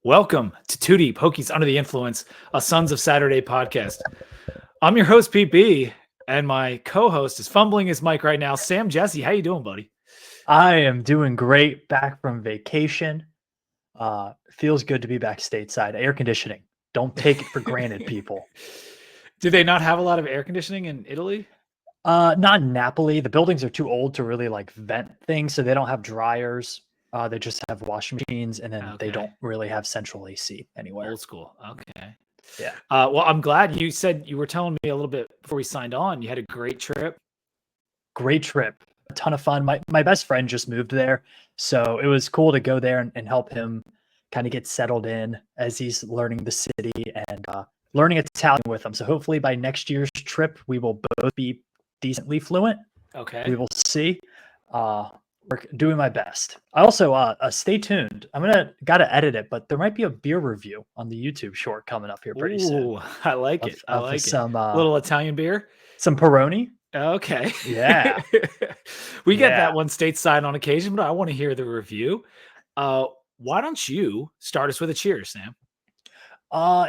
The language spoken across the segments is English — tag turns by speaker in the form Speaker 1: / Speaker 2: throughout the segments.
Speaker 1: Welcome to Too Deep, Hokies Under the Influence, a Sons of Saturday podcast. I'm your host, Pete B, and my co-host is fumbling his mic right now. Sam Jesse, how you doing, buddy?
Speaker 2: I am doing great. Back from vacation. Feels good to be back stateside. Air conditioning. Don't take it for granted, people.
Speaker 1: Do they not have a lot of air conditioning in Italy?
Speaker 2: Not in Napoli. The buildings are too old to really like vent things, so they don't have dryers. They just have washing machines, and then they don't really have central AC anywhere.
Speaker 1: Old school. Okay.
Speaker 2: Yeah.
Speaker 1: Well, I'm glad you said you were telling me a little bit before we signed on. You had a great trip.
Speaker 2: Great trip. A ton of fun. My best friend just moved there, so it was cool to go there and help him kind of get settled in as he's learning the city and learning Italian with him. So hopefully by next year's trip, we will both be decently fluent.
Speaker 1: Okay.
Speaker 2: We will see. We're doing my best. I also stay tuned. Gotta edit it, but there might be a beer review on the YouTube short coming up here pretty soon.
Speaker 1: I like it. I like
Speaker 2: some,
Speaker 1: it. Little Italian beer.
Speaker 2: Some Peroni.
Speaker 1: Okay.
Speaker 2: Yeah.
Speaker 1: We get that one stateside on occasion, but I want to hear the review. Why don't you start us with a cheers, Sam?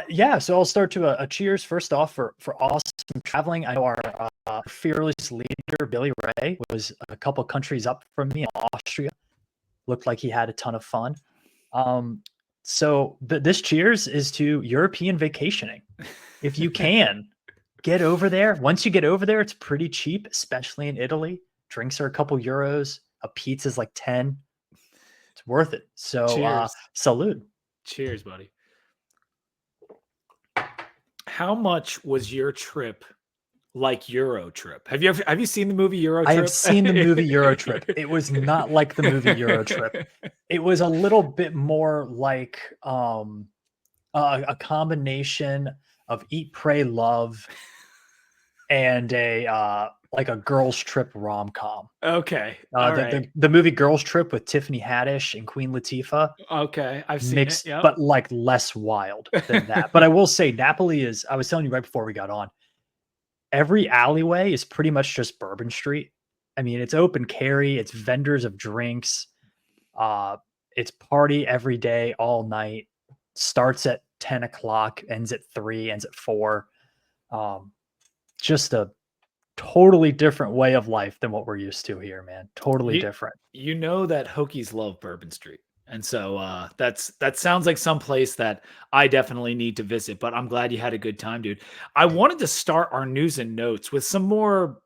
Speaker 2: Yeah, so I'll start to a cheers first off for awesome traveling. I know our fearless leader, Billy Ray, was a couple countries up from me in Austria. Looked like he had a ton of fun. So this cheers is to European vacationing. If you can, get over there. Once you get over there, it's pretty cheap, especially in Italy. Drinks are a couple euros. A pizza is like 10. It's worth it. So salute.
Speaker 1: Cheers, buddy. How much was your trip like Euro Trip? Have you seen the movie Euro Trip?
Speaker 2: I have seen the movie Euro Trip. It was not like the movie Euro Trip. It was a little bit more like a combination of Eat, Pray, Love and a girls trip rom-com.
Speaker 1: Okay.
Speaker 2: The movie Girls Trip with Tiffany Haddish and Queen Latifah.
Speaker 1: Okay. I've seen it. Yep.
Speaker 2: But like less wild than that. But I will say Napoli is, I was telling you right before we got on, every alleyway is pretty much just Bourbon Street. I mean, it's open carry, it's vendors of drinks. It's party every day, all night. Starts at 10 o'clock, ends at 3, ends at 4. Just a totally different way of life than what we're used to here, man. Totally different.
Speaker 1: You know that Hokies love Bourbon Street. And so that sounds like some place that I definitely need to visit, but I'm glad you had a good time, dude. I wanted to start our news and notes with some more,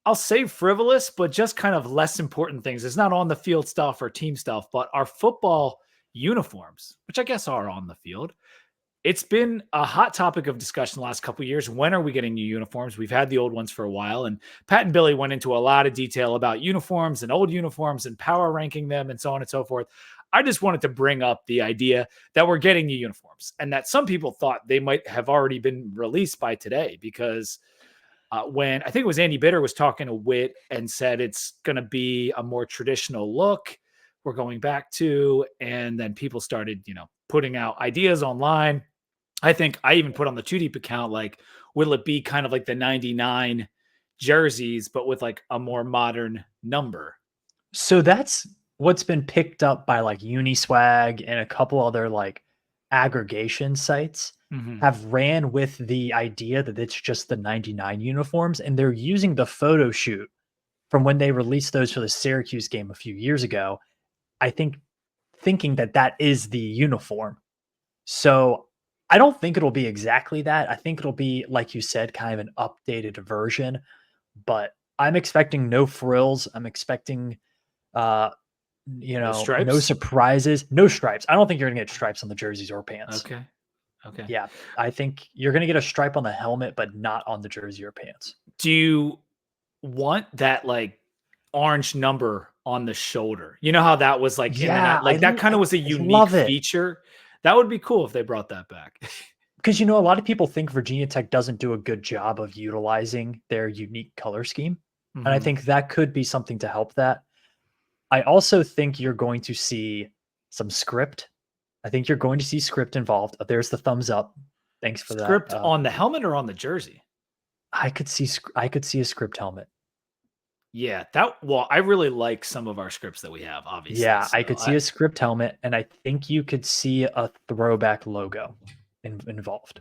Speaker 1: I'll say frivolous, but just kind of less important things. It's not on the field stuff or team stuff, but our football uniforms, which I guess are on the field. It's been a hot topic of discussion the last couple of years. When are we getting new uniforms? We've had the old ones for a while, and Pat and Billy went into a lot of detail about uniforms and old uniforms and power ranking them and so on and so forth. I just wanted to bring up the idea that we're getting new uniforms and that some people thought they might have already been released by today because when I think it was Andy Bitter was talking to Witt and said it's going to be a more traditional look we're going back to, and then people started, putting out ideas online. I think I even put on the Too Deep account, like, will it be kind of like the 99 jerseys, but with like a more modern number?
Speaker 2: So that's what's been picked up by like Uniswag and a couple other like aggregation sites have ran with the idea that it's just the 99 uniforms. And they're using the photo shoot from when they released those for the Syracuse game a few years ago. I think thinking that is the uniform. So I don't think it'll be exactly that. I think it'll be, like you said, kind of an updated version, but I'm expecting no frills. I'm expecting, no surprises, no stripes. I don't think you're going to get stripes on the jerseys or pants.
Speaker 1: Okay.
Speaker 2: Yeah. I think you're going to get a stripe on the helmet, but not on the jersey or pants.
Speaker 1: Do you want that like orange number on the shoulder? You know how that was like, that kind of was a unique feature. That would be cool if they brought that back.
Speaker 2: Because, a lot of people think Virginia Tech doesn't do a good job of utilizing their unique color scheme. And I think that could be something to help that. I also think you're going to see some script. I think you're going to see script involved. There's the thumbs up. Thanks for that.
Speaker 1: Script on the helmet or on the jersey?
Speaker 2: I could see a script helmet.
Speaker 1: Yeah, I really like some of our scripts that we have, obviously.
Speaker 2: Yeah,
Speaker 1: So
Speaker 2: I could see a script helmet, and I think you could see a throwback logo involved.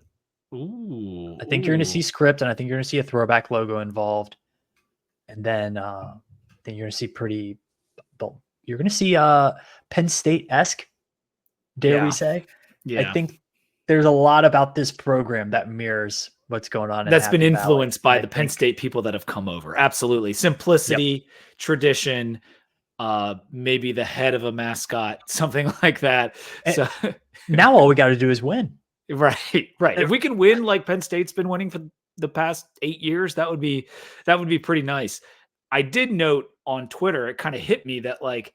Speaker 2: I think you're going to see script, and I think you're going to see a throwback logo involved, and then you're going to see you're going to see Penn State-esque, dare we say? I
Speaker 1: Yeah.
Speaker 2: think there's a lot about this program that mirrors what's going on.
Speaker 1: That's been
Speaker 2: Happy Valley,
Speaker 1: influenced by
Speaker 2: and
Speaker 1: the Penn State people that have come over. Absolutely. Simplicity, tradition, maybe the head of a mascot, something like that. So
Speaker 2: now all we got to do is win.
Speaker 1: Right. If we can win like Penn State's been winning for the past 8 years, that would be pretty nice. I did note on Twitter, it kind of hit me that like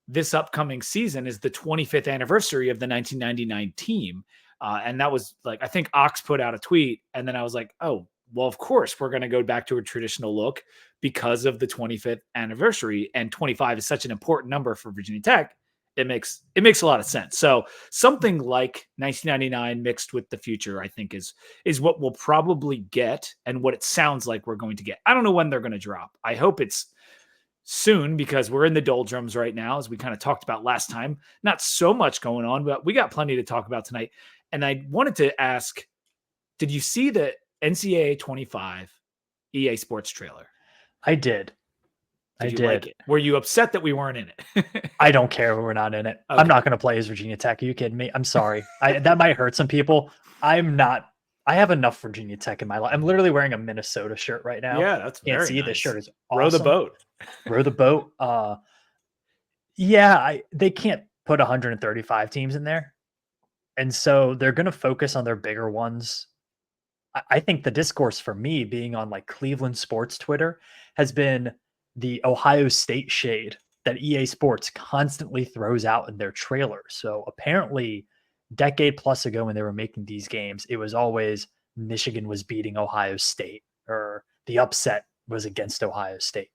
Speaker 1: this upcoming season is the 25th anniversary of the 1999 team. And that was like, I think Ox put out a tweet, and then I was like, oh, well, of course we're going to go back to a traditional look because of the 25th anniversary, and 25 is such an important number for Virginia Tech. It makes a lot of sense. So something like 1999 mixed with the future, I think is what we'll probably get, and what it sounds like we're going to get. I don't know when they're going to drop. I hope it's soon, because we're in the doldrums right now, as we kind of talked about last time. Not so much going on, but we got plenty to talk about tonight. And I wanted to ask, did you see the NCAA 25 EA Sports trailer?
Speaker 2: I did.
Speaker 1: Did you like it? Were you upset that we weren't in it?
Speaker 2: I don't care we're not in it. Okay. I'm not going to play as Virginia Tech. Are you kidding me? I'm sorry. That might hurt some people. I'm not. I have enough Virginia Tech in my life. I'm literally wearing a Minnesota shirt right now.
Speaker 1: Yeah, that's very nice.
Speaker 2: This shirt is awesome.
Speaker 1: Row the boat.
Speaker 2: Row the boat. Yeah, they can't put 135 teams in there. And so they're going to focus on their bigger ones. I think the discourse for me, being on like Cleveland sports Twitter, has been the Ohio State shade that EA Sports constantly throws out in their trailers. So apparently, decade plus ago when they were making these games, it was always Michigan was beating Ohio State, or the upset was against Ohio State.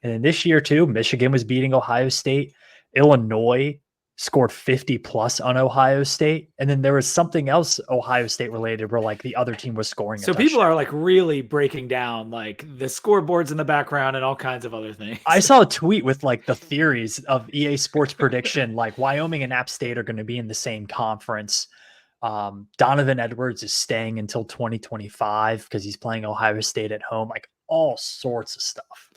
Speaker 2: And then this year too, Michigan was beating Ohio State. Illinois scored 50 plus on Ohio State. And then there was something else Ohio State related where like the other team was scoring.
Speaker 1: So people are like really breaking down like the scoreboards in the background and all kinds of other things.
Speaker 2: I saw a tweet with like the theories of EA Sports prediction, like Wyoming and App State are going to be in the same conference. Donovan Edwards is staying until 2025 because he's playing Ohio State at home, like all sorts of stuff.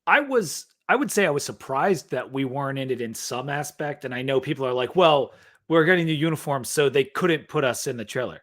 Speaker 1: I would say I was surprised that we weren't in it in some aspect. And I know people are like, well, we're getting the uniforms, so they couldn't put us in the trailer.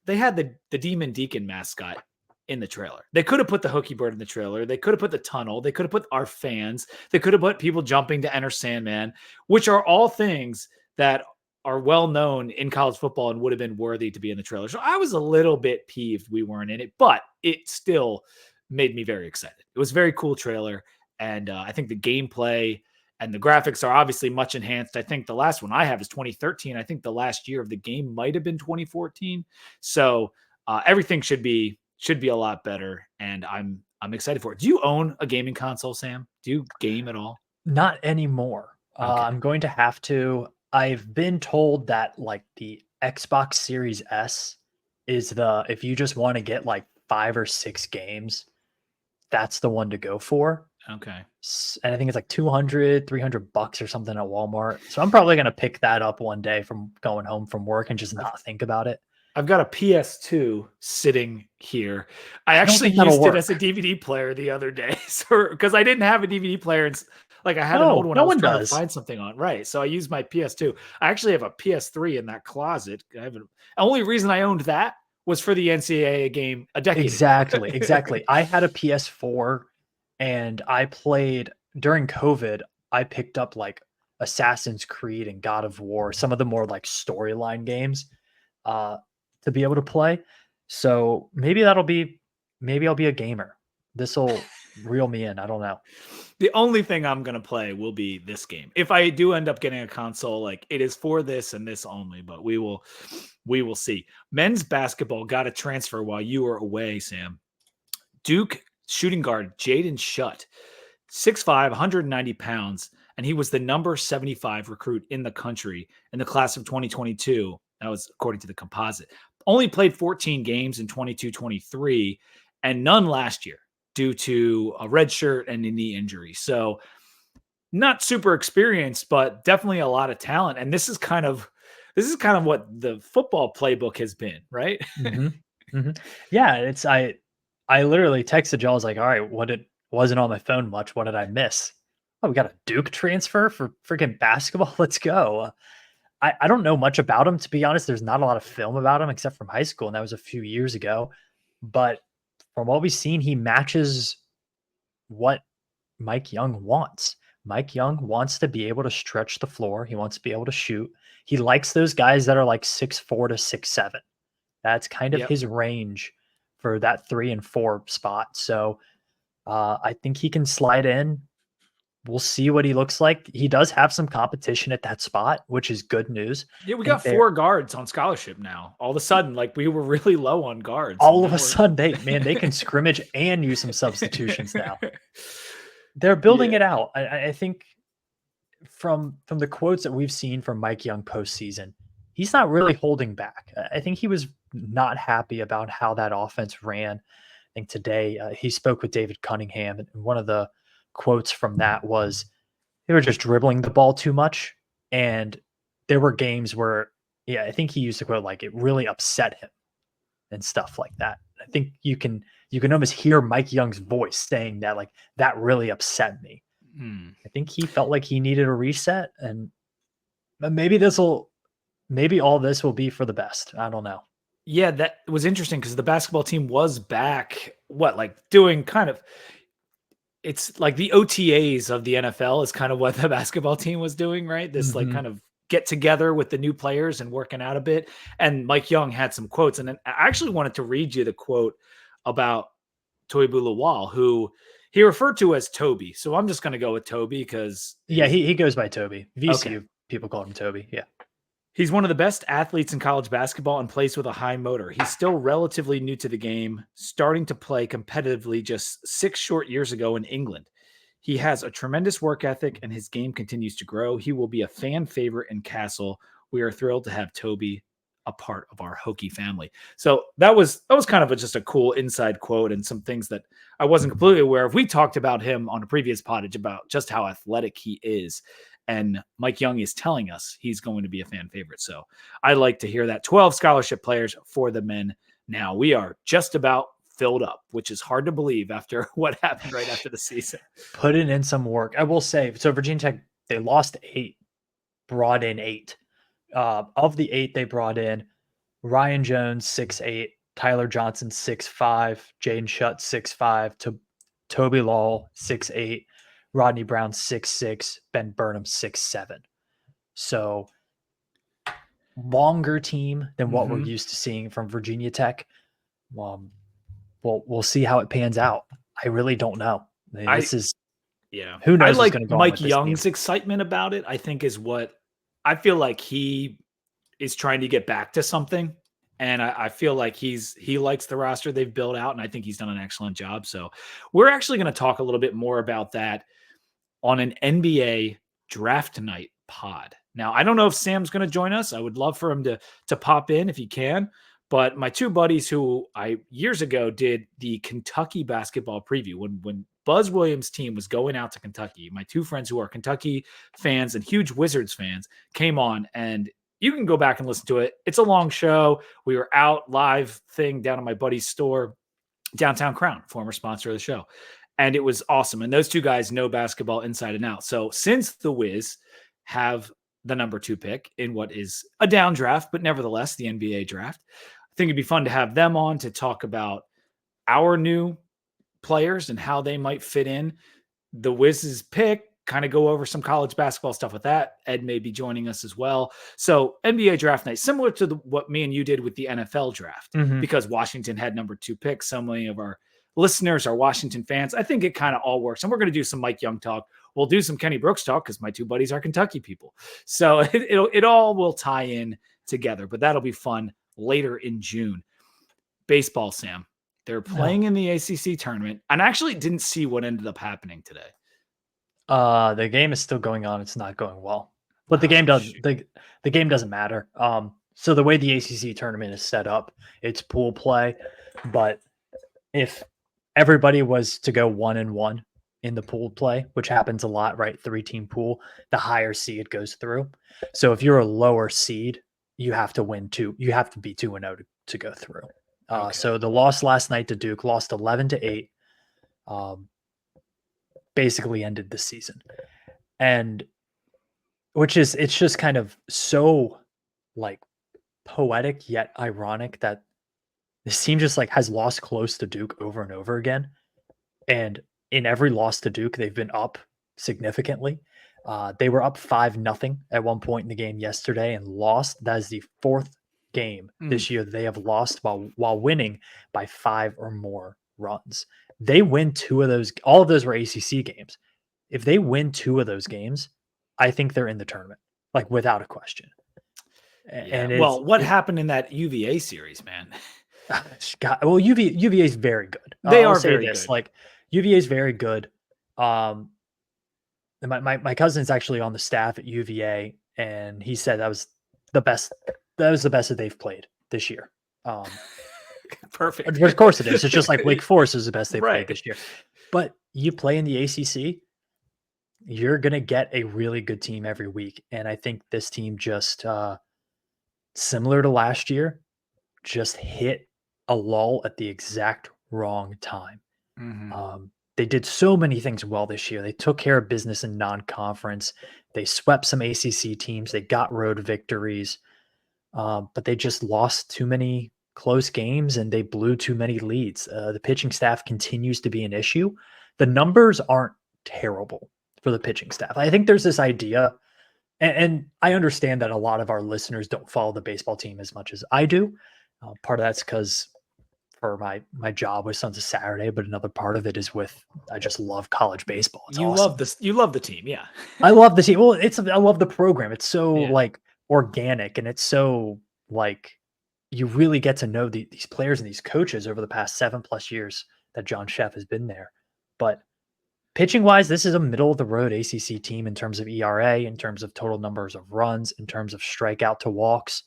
Speaker 1: They had the Demon Deacon mascot in the trailer. They could have put the Hookie Bird in the trailer. They could have put the tunnel. They could have put our fans. They could have put people jumping to Enter Sandman, which are all things that are well known in college football and would have been worthy to be in the trailer. So I was a little bit peeved we weren't in it, but it still made me very excited. It was a very cool trailer. And I think the gameplay and the graphics are obviously much enhanced. I think the last one I have is 2013. I think the last year of the game might have been 2014. So everything should be a lot better. And I'm excited for it. Do you own a gaming console, Sam? Do you game at all?
Speaker 2: Not anymore. Okay. I'm going to have to. I've been told that like the Xbox Series S is if you just want to get like 5 or 6 games, that's the one to go for.
Speaker 1: Okay.
Speaker 2: And I think it's like $200-$300 or something at Walmart. So I'm probably going to pick that up one day from going home from work and just not think about it.
Speaker 1: I've got a PS2 sitting here. I actually used it as a DVD player the other day. So, because I didn't have a DVD player. And like I had an old one. I was trying to find something on. Right. So I used my PS2. I actually have a PS3 in that closet. The only reason I owned that was for the NCAA game a decade ago.
Speaker 2: Exactly. I had a PS4 and I played during COVID. I picked up like Assassin's Creed and God of War, some of the more like storyline games to be able to play. So maybe I'll be a gamer. This will reel me in. I don't know.
Speaker 1: The only thing I'm going to play will be this game. If I do end up getting a console, like it is for this and this only, but we will see. Men's basketball got a transfer while you were away, Sam. Duke shooting guard Jaden Shutt, 6'5", 190 pounds, and he was the number 75 recruit in the country in the class of 2022. That was according to the composite. Only played 14 games in 22-23 and none last year. due to a red shirt and a knee injury. So not super experienced, but definitely a lot of talent. And this is kind of what the football playbook has been, right?
Speaker 2: Mm-hmm. Mm-hmm. Yeah, I literally texted you. I was like, all right, wasn't on my phone much. What did I miss? Oh, we got a Duke transfer for freaking basketball. Let's go. I don't know much about him, to be honest. There's not a lot of film about him except from high school, and that was a few years ago. But from what we've seen, he matches what Mike Young wants. Mike Young wants to be able to stretch the floor. He wants to be able to shoot. He likes those guys that are like 6'4" to 6'7". That's kind of
Speaker 1: Yep.
Speaker 2: his range for that 3 and 4 spot. So I think he can slide in. We'll see what he looks like. He does have some competition at that spot, which is good news.
Speaker 1: Yeah, we
Speaker 2: I think
Speaker 1: got
Speaker 2: they're
Speaker 1: 4 guards on scholarship now. All of a sudden, like we were really low on guards. And
Speaker 2: all of
Speaker 1: now
Speaker 2: a sudden they can scrimmage and use some substitutions now. They're building
Speaker 1: Yeah.
Speaker 2: it out. I think from the quotes that we've seen from Mike Young postseason, he's not really holding back. I think he was not happy about how that offense ran. I think today he spoke with David Cunningham, and one of the quotes from that was they were just dribbling the ball too much. And there were games where, yeah, I think he used the quote like it really upset him and stuff like that. I think you can almost hear Mike Young's voice saying that, like, that really upset me. I think he felt like he needed a reset, and maybe all this will be for the best. I don't know.
Speaker 1: Yeah, that was interesting because the basketball team was back, like doing kind of it's like the OTAs of the NFL is kind of what the basketball team was doing, right? This like
Speaker 2: Mhm.
Speaker 1: kind of get together with the new players and working out a bit. And Mike Young had some quotes. And then I actually wanted to read you the quote about Toibu Lawal, who he referred to as Toby. So I'm just going to go with Toby because
Speaker 2: Yeah, he goes by Toby.
Speaker 1: okay.
Speaker 2: VCU people call him Toby. Yeah.
Speaker 1: He's one of the best athletes in college basketball and plays with a high motor. He's still relatively new to the game, starting to play competitively just 6 short years ago in England. He has a tremendous work ethic and his game continues to grow. He will be a fan favorite in Castle. We are thrilled to have Toby a part of our Hokie family. So that was kind of just a cool inside quote and some things that I wasn't completely aware of. We talked about him on a previous pottage about just how athletic he is. And Mike Young is telling us he's going to be a fan favorite. So I like to hear that. 12 scholarship players for the men. Now we are just about filled up, which is hard to believe after what happened right after the season.
Speaker 2: Putting in some work. I will say, so Virginia Tech, they lost 8, brought in 8. Of the 8 they brought in, Ryan Jones 6'8", Tyler Johnson 6'5", Jaden Shutt 6'5", Toby Law 6'8", Rodney Brown 6'6", Ben Burnham 6'7". So longer team than what we're used to seeing from Virginia Tech. We'll see how it pans out. I really don't know. This is who knows
Speaker 1: I
Speaker 2: what's
Speaker 1: like
Speaker 2: going to go on
Speaker 1: Mike
Speaker 2: with this team.
Speaker 1: Young's excitement about it. I think is what I feel like he is trying to get back to something. And I feel like he likes the roster they've built out, and I think he's done an excellent job. So we're actually going to talk a little bit more about that on an NBA draft night pod. Now, I don't know if Sam's going to join us. I would love for him to pop in if he can. But my 2 buddies who I years ago did the Kentucky basketball preview when Buzz Williams' team was going out to Kentucky, my 2 friends who are Kentucky fans and huge Wizards fans came on, and you can go back and listen to it. It's a long show. We were out live thing down at my buddy's store, Downtown Crown, former sponsor of the show. And it was awesome. And those 2 guys know basketball inside and out. So since the Wiz have the number 2 pick in what is a down draft, but nevertheless the NBA draft, I think it'd be fun to have them on to talk about our new players and how they might fit in. The Wiz's pick, kind of go over some college basketball stuff with that. Ed may be joining us as well. So NBA draft night, similar to what me and you did with the NFL draft, because Washington had number 2 picks. So many of our listeners are Washington fans. I think it kind of all works. And we're going to do some Mike Young talk. We'll do some Kenny Brooks talk because my 2 buddies are Kentucky people. So it all will tie in together, but that'll be fun later in June. Baseball, Sam. They're playing in the ACC tournament, and I actually didn't see what ended up happening today.
Speaker 2: The game is still going on. It's not going well, but the game doesn't. The game doesn't matter. So the way the ACC tournament is set up, it's pool play. But if everybody was to go 1-1 in the pooled play, which happens a lot, right? 3-team pool, the higher seed goes through. So if you're a lower seed, you have to win two. You have to be 2-0 to go through.
Speaker 1: Okay.
Speaker 2: So the loss last night to Duke, lost 11-8, basically ended the season. And it's just kind of so like poetic yet ironic that this team just like has lost close to Duke over and over again. And in every loss to Duke, they've been up significantly. They were up 5-0 at one point in the game yesterday and lost. That is the fourth game this year they have lost while winning by 5 or more runs. They win 2 of those. All of those were ACC games. If they win 2 of those games, I think they're in the tournament, like without a question.
Speaker 1: Yeah. And well, what happened in that UVA series, man?
Speaker 2: Well, UVA is very good.
Speaker 1: They are very good.
Speaker 2: Like UVA is very good. My cousin's actually on the staff at UVA, and he said that was the best. That was the best that they've played this year.
Speaker 1: Perfect.
Speaker 2: Of course it is. It's just like Wake Forest is the best they've played this year. But you play in the ACC, you're gonna get a really good team every week, and I think this team just similar to last year, just hit a lull at the exact wrong time. They did so many things well this year. They took care of business in non-conference. They swept some ACC teams. They got road victories, but they just lost too many close games and they blew too many leads. The pitching staff continues to be an issue. The numbers aren't terrible for the pitching staff. I think there's this idea, and I understand that a lot of our listeners don't follow the baseball team as much as I do. Part of that's because for my job with Sons of Saturday, but another part of it is I just love college baseball. It's awesome.
Speaker 1: Love this. You love the team. Yeah.
Speaker 2: I love the team. Well, I love the program. It's so like organic and it's so like you really get to know these players and these coaches over the past 7+ years that John Sheff has been there. But pitching wise, this is a middle of the road ACC team in terms of ERA, in terms of total numbers of runs, in terms of strikeout to walks.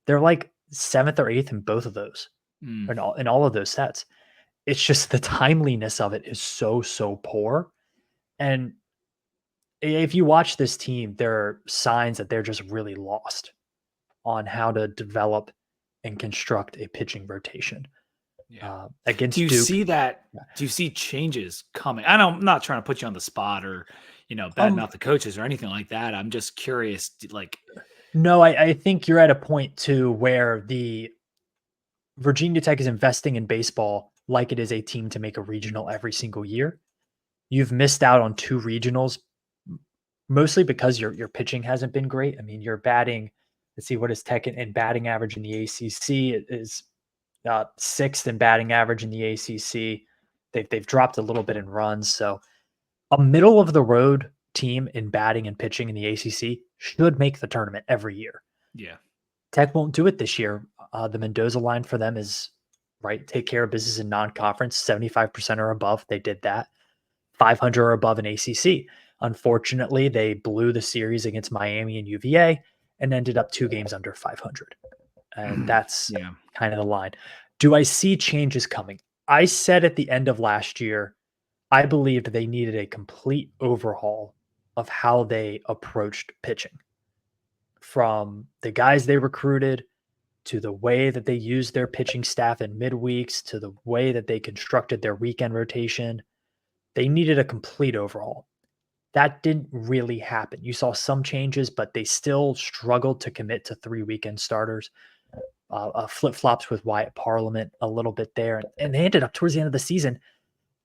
Speaker 2: They're like 7th or 8th in both of those. In all of those sets. It's just the timeliness of it is so poor. And if you watch this team, there are signs that they're just really lost on how to develop and construct a pitching rotation. Against Duke.
Speaker 1: Do you see changes coming? I'm not trying to put you on the spot or, badmouth the coaches or anything like that. I'm just curious,
Speaker 2: No, I think you're at a point too where the Virginia Tech is investing in baseball like it is a team to make a regional every single year. You've missed out on 2 regionals, mostly because your pitching hasn't been great. I mean, you're batting, let's see, what is Tech in batting average in the ACC? It is 6th in batting average in the ACC. They've dropped a little bit in runs. So a middle of the road team in batting and pitching in the ACC should make the tournament every year.
Speaker 1: Yeah.
Speaker 2: Tech won't do it this year. The Mendoza line for them is take care of business in non-conference, 75% or above. They did that. 500 or above in ACC. Unfortunately, they blew the series against Miami and UVA and ended up 2 games under 500. And that's kind of the line. Do I see changes coming? I said at the end of last year, I believed they needed a complete overhaul of how they approached pitching. From the guys they recruited to the way that they used their pitching staff in midweeks, to the way that they constructed their weekend rotation. They needed a complete overhaul. That didn't really happen. You saw some changes, but they still struggled to commit to 3 weekend starters. Flip-flops with Wyatt Parliament a little bit there. And they ended up towards the end of the season,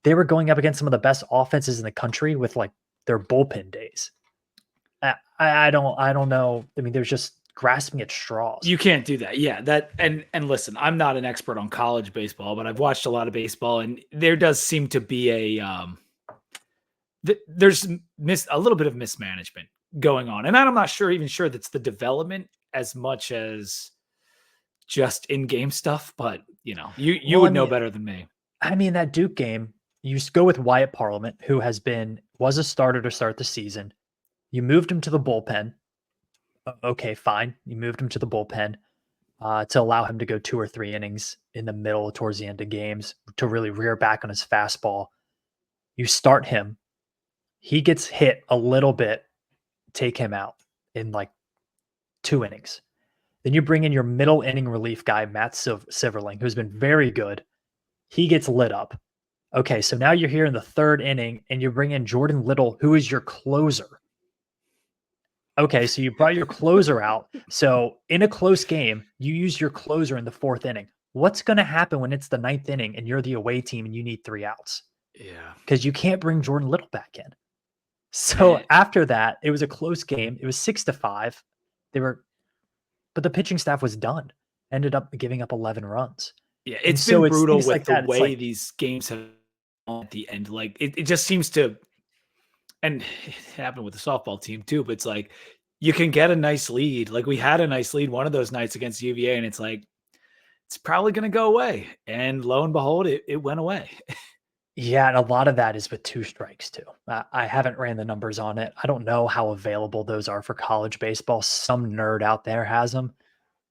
Speaker 2: they were going up against some of the best offenses in the country with like their bullpen days. I don't know. I mean, there's just grasping at straws.
Speaker 1: You can't do that. Yeah. And listen, I'm not an expert on college baseball, but I've watched a lot of baseball and there does seem to be there's a little bit of mismanagement going on. And I'm not even sure that's the development as much as just in-game stuff, but you would know better than me.
Speaker 2: I mean, that Duke game, you go with Wyatt Parliament, who was a starter to start the season. You moved him to the bullpen. Okay, fine. You moved him to the bullpen. to allow him to go 2 or 3 innings in the middle towards the end of games to really rear back on his fastball. You start him, he gets hit a little bit, take him out in like 2 innings. Then you bring in your middle inning relief guy, Matt Silverling, who's been very good. He gets lit up. Okay, so now you're here in the 3rd inning and you bring in Jordan Little, who is your closer. Okay, so you brought your closer out. So in a close game, you use your closer in the 4th inning. What's going to happen when it's the 9th inning and you're the away team and you need 3 outs?
Speaker 1: Yeah.
Speaker 2: Because you can't bring Jordan Little back in. So after that, it was a close game. It was 6-5. But the pitching staff was done. Ended up giving up 11 runs.
Speaker 1: Yeah,
Speaker 2: And
Speaker 1: it's been
Speaker 2: so it's
Speaker 1: brutal
Speaker 2: things
Speaker 1: with
Speaker 2: like
Speaker 1: the
Speaker 2: that. It's
Speaker 1: way
Speaker 2: like,
Speaker 1: these games have gone at the end. Like it just seems to, and it happened with the softball team too, but it's like you can get a nice lead. Like we had a nice lead one of those nights against UVA, and it's like it's probably going to go away. And lo and behold, it went away.
Speaker 2: yeah, and a lot of that is with 2 strikes too. I haven't ran the numbers on it. I don't know how available those are for college baseball. Some nerd out there has them,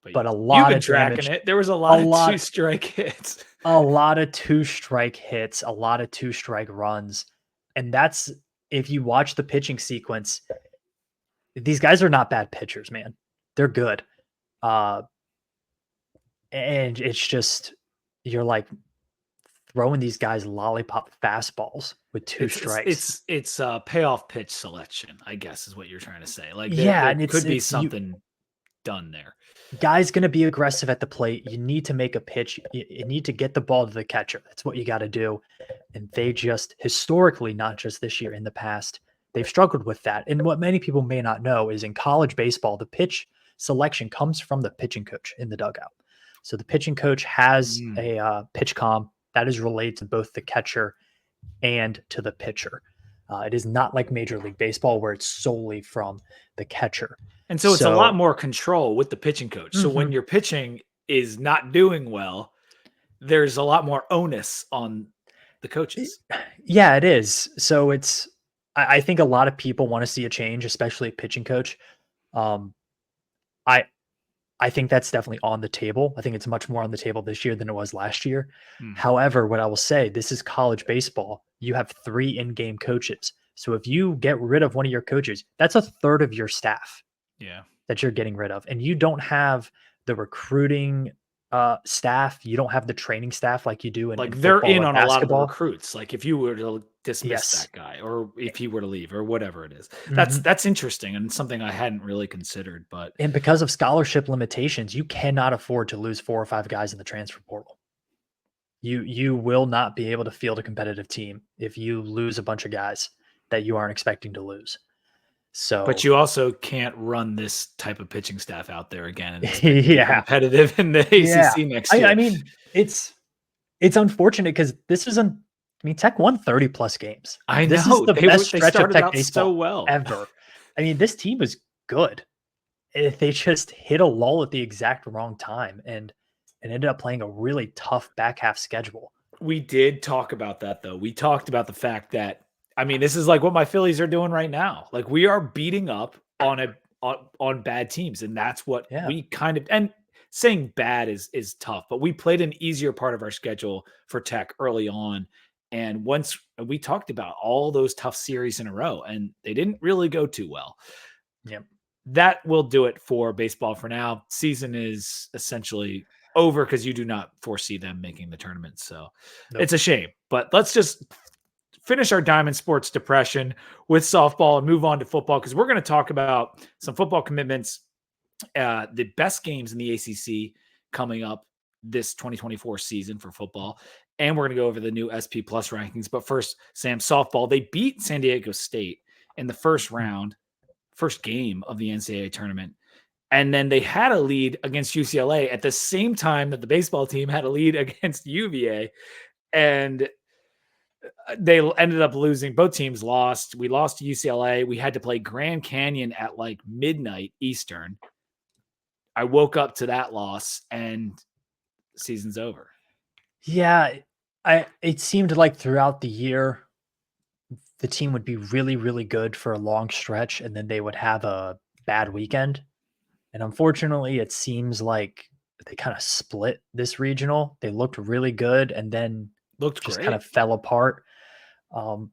Speaker 1: But
Speaker 2: but a
Speaker 1: you've
Speaker 2: lot
Speaker 1: been
Speaker 2: of
Speaker 1: tracking
Speaker 2: damage,
Speaker 1: it. There was a
Speaker 2: a
Speaker 1: lot of
Speaker 2: lot,
Speaker 1: 2-strike hits.
Speaker 2: a lot of 2-strike hits, a lot of 2-strike runs. And that's if you watch the pitching sequence, these guys are not bad pitchers, man. They're good. Uh, and it's just you're like throwing these guys lollipop fastballs with 2
Speaker 1: It's it's
Speaker 2: strikes.
Speaker 1: it's it's payoff pitch selection, I guess, is what you're trying to say. Like
Speaker 2: Yeah,
Speaker 1: there
Speaker 2: and
Speaker 1: could be
Speaker 2: it's you
Speaker 1: something done there.
Speaker 2: guy's going to be aggressive at the plate. You need to make a pitch. You need to get the ball to the catcher. That's what you got to do. And they just historically, not just this year, in the past, they've struggled with that. And what many people may not know is in college baseball, the pitch selection comes from the pitching coach in the dugout. So the pitching coach has
Speaker 1: Mm.
Speaker 2: a pitch comm that is related to both the catcher and to the pitcher. It is not like Major League Baseball where it's solely from the catcher.
Speaker 1: And so it's a lot
Speaker 2: So,
Speaker 1: more control with the pitching coach. So when
Speaker 2: mhm.
Speaker 1: your pitching is not doing well, there's a lot more onus on the coaches.
Speaker 2: Yeah, it is. So it's I think a lot of people want to see a change, especially a pitching coach. Um, I I think that's definitely on the table. I think it's much more on the table this year than it was last year.
Speaker 1: Mm.
Speaker 2: However, what I will say, this is college baseball. You have 3 in-game coaches. So if you get rid of one of your coaches, that's a third of your staff
Speaker 1: Yeah.
Speaker 2: that you're getting rid of. And you don't have the recruiting staff. You don't have the training staff like you do in
Speaker 1: Like they're
Speaker 2: football
Speaker 1: in
Speaker 2: or
Speaker 1: on a lot of the
Speaker 2: basketball.
Speaker 1: recruits. Like if you were to dismiss
Speaker 2: Yes.
Speaker 1: that guy or if he were to leave or whatever it is.
Speaker 2: Mhm.
Speaker 1: That's interesting and something I hadn't really considered, but
Speaker 2: And because of scholarship limitations, you cannot afford to lose 4 or 5 guys in the transfer portal. You will not be able to field a competitive team if you lose a bunch of guys that you aren't expecting to lose.
Speaker 1: but
Speaker 2: So,
Speaker 1: you also can't run this type of pitching staff out there again and expect to be
Speaker 2: yeah.
Speaker 1: competitive in the
Speaker 2: Yeah.
Speaker 1: ACC next
Speaker 2: I
Speaker 1: year.
Speaker 2: mean, it's unfortunate because this isn't I mean, Tech won 30 plus games.
Speaker 1: I
Speaker 2: This is
Speaker 1: know
Speaker 2: the best
Speaker 1: they
Speaker 2: stretch of
Speaker 1: started
Speaker 2: Tech
Speaker 1: out so
Speaker 2: baseball
Speaker 1: well.
Speaker 2: ever. I mean, this team is good. If they just hit a lull at the exact wrong time and ended up playing a really tough back half schedule.
Speaker 1: We did talk about that though. We talked about the fact that I mean, this is like what my Phillies are doing right now. Like we are beating up on bad teams, and that's what
Speaker 2: Yeah.
Speaker 1: we kind of and saying bad is tough, but we played an easier part of our schedule for Tech early on. And once we talked about all those tough series in a row, and they didn't really go too well.
Speaker 2: Yep.
Speaker 1: That will do it for baseball for now. Season is essentially over because you do not foresee them making the tournament. So
Speaker 2: Nope.
Speaker 1: it's a shame. But let's just finish our Diamond Sports depression with softball and move on to football because we're going to talk about some football commitments, the best games in the ACC coming up this 2024 season for football. And we're going to go over the new SP Plus rankings. But first, Sam, softball. They beat San Diego State in the first round, first game of the NCAA tournament. And then they had a lead against UCLA at the same time that the baseball team had a lead against UVA. And they ended up losing. Both teams lost. We lost to UCLA. We had to play Grand Canyon at like midnight Eastern. I woke up to that loss and season's over.
Speaker 2: Yeah. It seemed like throughout the year the team would be really, really good for a long stretch and then they would have a bad weekend. And unfortunately, it seems like they kind of split this regional. They looked really good and then
Speaker 1: Looked
Speaker 2: just kind
Speaker 1: great.
Speaker 2: of fell apart. Um,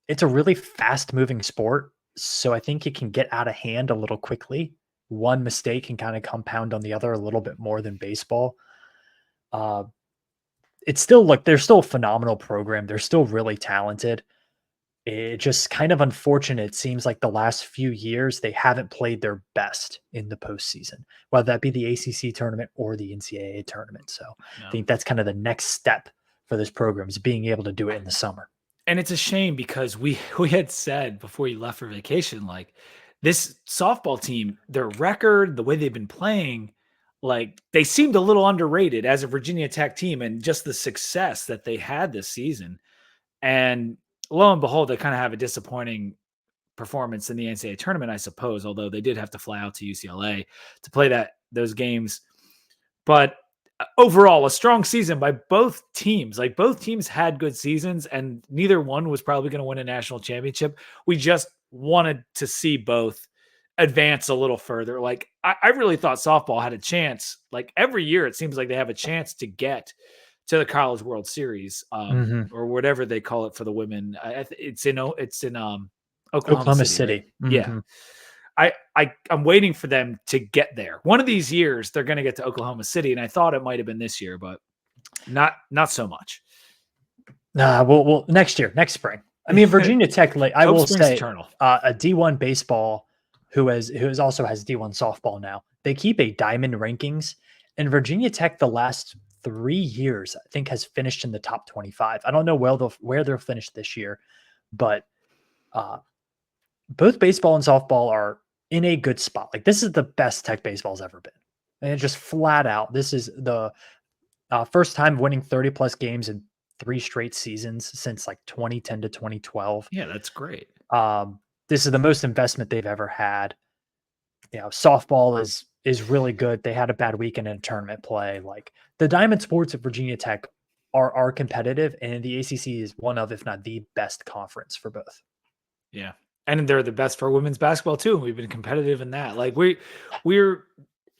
Speaker 2: it's a really fast moving sport. So I think it can get out of hand a little quickly. One mistake can kind of compound on the other a little bit more than baseball. Uh, it's still like they're still a phenomenal program. They're still really talented. It just kind of unfortunate. It seems like the last few years they haven't played their best in the postseason, whether that be the ACC tournament or the NCAA tournament. So I
Speaker 1: No.
Speaker 2: think that's kind of the next step for this program is being able to do it in the summer.
Speaker 1: And it's a shame because we we had said before you left for vacation, like this softball team, their record, the way they've been playing, like they seemed a little underrated as a Virginia Tech team and just the success that they had this season. And lo and behold, they kind of have a disappointing performance in the NCAA tournament, I suppose, although they did have to fly out to UCLA to play those games. But overall, a strong season by both teams. Like both teams had good seasons, and neither one was probably going to win a national championship. We just wanted to see both advance a little further. Like I really thought softball had a chance. Like every year, it seems like they have a chance to get to the College World Series,
Speaker 2: Mhm.
Speaker 1: or whatever they call it for the women. It's in Oklahoma
Speaker 2: Oklahoma
Speaker 1: City, right?
Speaker 2: City.
Speaker 1: Yeah.
Speaker 2: Mhm.
Speaker 1: I'm waiting for them to get there. One of these years, they're going to get to Oklahoma City, and I thought it might have been this year, but not so much.
Speaker 2: Nah, well, next year, next spring. I mean, Virginia Tech, like I
Speaker 1: Hope
Speaker 2: will
Speaker 1: springs
Speaker 2: say,
Speaker 1: eternal.
Speaker 2: a D1 baseball who also has D1 softball now. They keep a diamond rankings, and Virginia Tech the last 3 years I think has finished in the top 25. I don't know where they'll finish this year, but uh, both baseball and softball are in a good spot. Like this is the best Tech baseball's ever been, and just flat out, this is the first time winning 30 plus games in 3 straight seasons since like 2010 to 2012.
Speaker 1: Yeah, that's great.
Speaker 2: This is the most investment they've ever had. Softball is really good. They had a bad weekend in tournament play. Like the Diamond Sports at Virginia Tech are competitive, and the ACC is one of, if not the best conference for both.
Speaker 1: Yeah. And they're the best for women's basketball too. We've been competitive in that. Like we're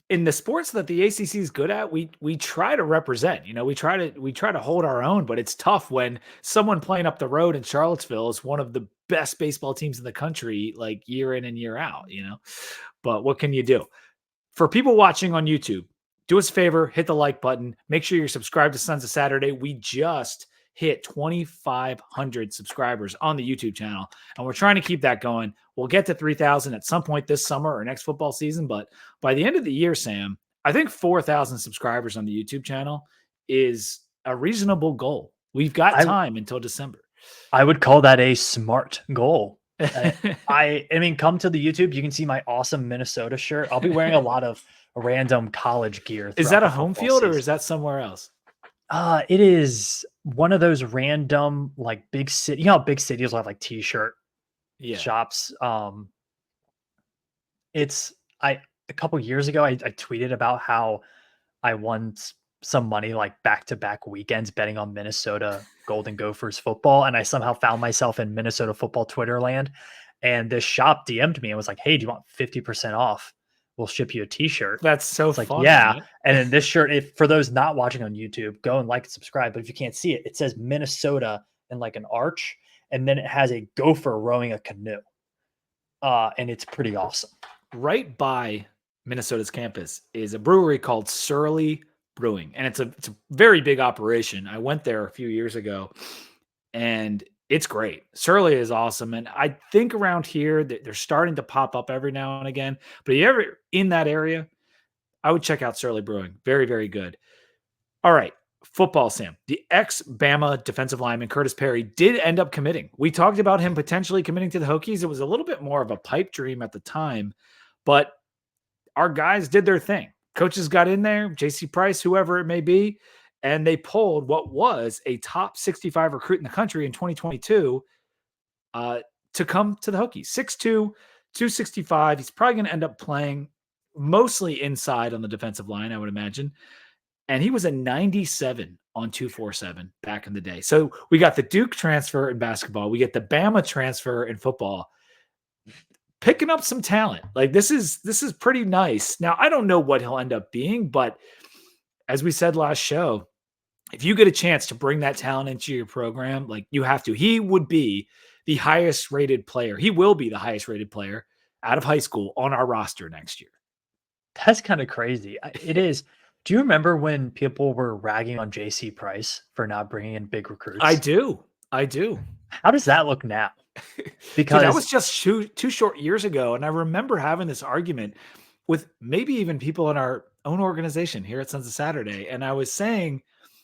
Speaker 1: in the sports that the ACC is good at. We try to represent. We try to hold our own, but it's tough when someone playing up the road in Charlottesville is one of the best baseball teams in the country, like year in and year out. But what can you do? For people watching on YouTube, do us a favor, hit the like button. Make sure you're subscribed to Sons of Saturday. We just hit 2,500 subscribers on the YouTube channel, and we're trying to keep that going. We'll get to 3,000 at some point this summer or next football season, but by the end of the year, Sam, I think 4,000 subscribers on the YouTube channel is a reasonable goal. We've got
Speaker 2: I
Speaker 1: time until December.
Speaker 2: I would call that a smart goal. I mean, come to the YouTube. You can see my awesome Minnesota shirt. I'll be wearing a lot of random college gear.
Speaker 1: Is
Speaker 2: Throughout
Speaker 1: that a
Speaker 2: the
Speaker 1: home
Speaker 2: football
Speaker 1: field or
Speaker 2: season.
Speaker 1: is that somewhere else?
Speaker 2: It is one of those random like big city. You know how big cities will have like t-shirt
Speaker 1: Yeah.
Speaker 2: shops. It's I a couple years ago I tweeted about how I won some money like back-to-back weekends betting on Minnesota Golden Gophers football, and I somehow found myself in Minnesota football Twitter land. And this shop DM'd me and was like, "Hey, do you want 50% off? We'll ship you a t-shirt."
Speaker 1: That's so
Speaker 2: It's like,
Speaker 1: funny.
Speaker 2: yeah.
Speaker 1: Man.
Speaker 2: And then this shirt, if for those not watching on YouTube, go and like and subscribe. But if you can't see it, it says Minnesota in like an arch, and then it has a gopher rowing a canoe. And it's pretty awesome.
Speaker 1: Right by Minnesota's campus is a brewery called Surly Brewing, and it's a very big operation. I went there a few years ago, and it's great. Surly is awesome, and I think around here they're starting to pop up every now and again. But if you're ever in that area, I would check out Surly Brewing. Very, very good. All right. Football, Sam. The ex-Bama defensive lineman Curtis Perry did end up committing. We talked about him potentially committing to the Hokies. It was a little bit more of a pipe dream at the time, but our guys did their thing. Coaches got in there, JC Price, whoever it may be, and they pulled what was a top 65 recruit in the country in 2022 to come to the Hokies. 6'2", 265. He's probably going to end up playing mostly inside on the defensive line, I would imagine. And he was a 97 on 247 back in the day. So we got the Duke transfer in basketball. We get the Bama transfer in football. Picking up some talent. Like this is pretty nice. Now, I don't know what he'll end up being, but as we said last show, if you get a chance to bring that talent into your program, like you have to, he would be the highest rated player. He will be the highest rated player out of high school on our roster next year.
Speaker 2: That's kind of crazy. It is. Do you remember when people were ragging on JC Price for not bringing in big
Speaker 1: I
Speaker 2: recruits?
Speaker 1: do. I do.
Speaker 2: How does that look now?
Speaker 1: Dude, that
Speaker 2: Because
Speaker 1: was just two short years ago. And I remember having this argument with maybe even people in our own organization here at Sons of Saturday. And I was saying,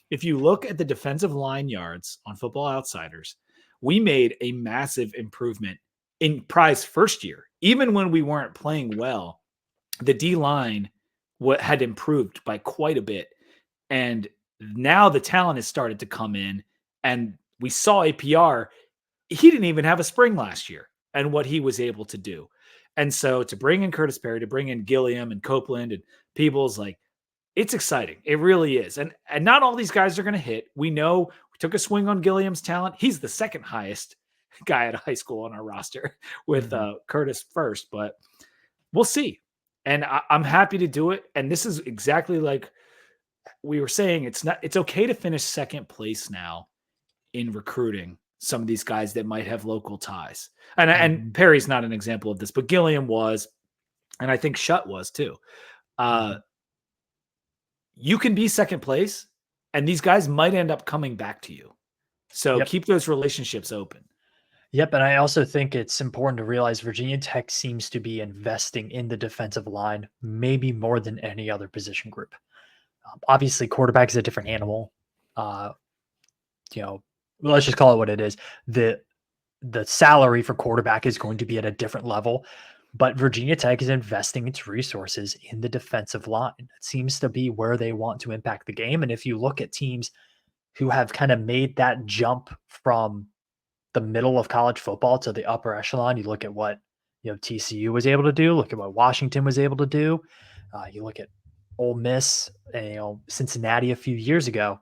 Speaker 1: if you look at the defensive line yards on Football Outsiders, we made a massive improvement in Price's first year. Even when we weren't playing well, the D line had improved by quite a bit. And now the talent has started to come in, and we saw APR. He didn't even have a spring last year and what he was able to do. And so to bring in Curtis Perry, to bring in Gilliam and Copeland and Peebles, like, it's exciting. It really is. And not all these guys are going to hit. We know we took a swing on Gilliam's talent. He's the second highest guy at high school on our roster with Curtis first, but we'll see. And I'm happy to do it. And this is exactly like we were saying. It's okay to finish second place now in recruiting some of these guys that might have local ties. And Perry's not an example of this, but Gilliam was, and I think Shutt was too. You can be second place, and these guys might end up coming back to you. So keep those relationships open.
Speaker 2: Yep, and I also think it's important to realize Virginia Tech seems to be investing in the defensive line maybe more than any other position group. Obviously, quarterback is a different animal. Let's just call it what it is. The salary for quarterback is going to be at a different level, but Virginia Tech is investing its resources in the defensive line. It seems to be where they want to impact the game. And if you look at teams who have kind of made that jump from the middle of college football to the upper echelon, you look at what TCU was able to do, look at what Washington was able to do. You look at Ole Miss, Cincinnati a few years ago.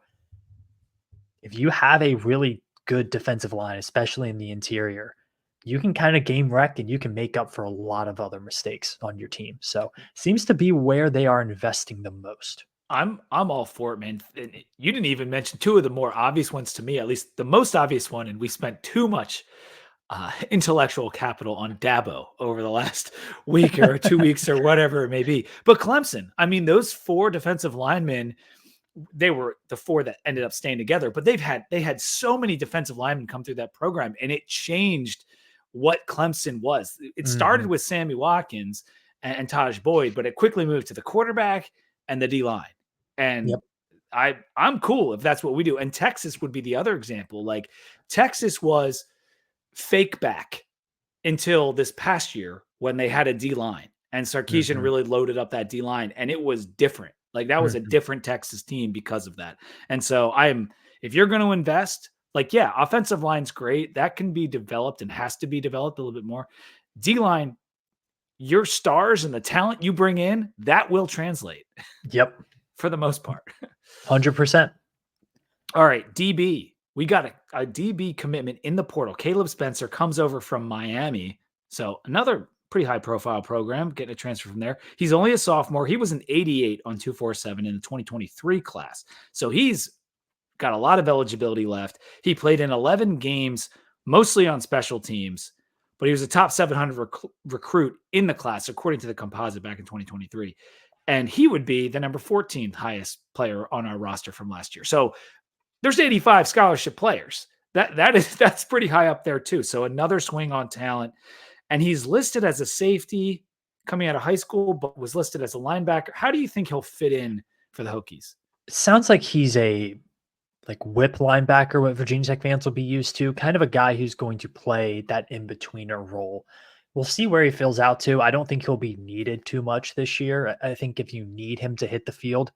Speaker 2: If you have a really good defensive line, especially in the interior, you can kind of game wreck and you can make up for a lot of other mistakes on your team. So seems to be where they are investing the most.
Speaker 1: I'm all for it, man. You didn't even mention two of the more obvious ones to me, at least the most obvious one. And we spent too much intellectual capital on Dabo over the last week or 2 weeks or whatever it may be. But Clemson, I mean, those four defensive linemen, they were the four that ended up staying together, but they had so many defensive linemen come through that program, and it changed what Clemson was. It started with Sammy Watkins and Taj Boyd, but it quickly moved to the quarterback and the D line. And I'm cool if that's what we do. And Texas would be the other example. Like, Texas was fake back until this past year when they had a D line, and Sarkisian really loaded up that D line, and it was different. Like, that was a different Texas team because of that. And so if you're going to invest, offensive line's great. That can be developed and has to be developed a little bit more. D-line, your stars and the talent you bring in, that will translate.
Speaker 2: Yep.
Speaker 1: For the most part.
Speaker 2: 100%.
Speaker 1: All right, DB. We got a DB commitment in the portal. Caleb Spencer comes over from Miami. So another pretty high-profile program, getting a transfer from there. He's only a sophomore. He was an 88 on 247 in the 2023 class. So he's got a lot of eligibility left. He played in 11 games, mostly on special teams, but he was a top 700 recruit in the class, according to the composite back in 2023. And he would be the number 14th highest player on our roster from last year. So there's 85 scholarship players. That's pretty high up there too. So another swing on talent. And he's listed as a safety coming out of high school, but was listed as a linebacker. How do you think he'll fit in for the Hokies?
Speaker 2: It sounds like he's a whip linebacker, what Virginia Tech fans will be used to, kind of a guy who's going to play that in-betweener role. We'll see where he fills out to. I don't think he'll be needed too much this year. I think if you need him to hit the field,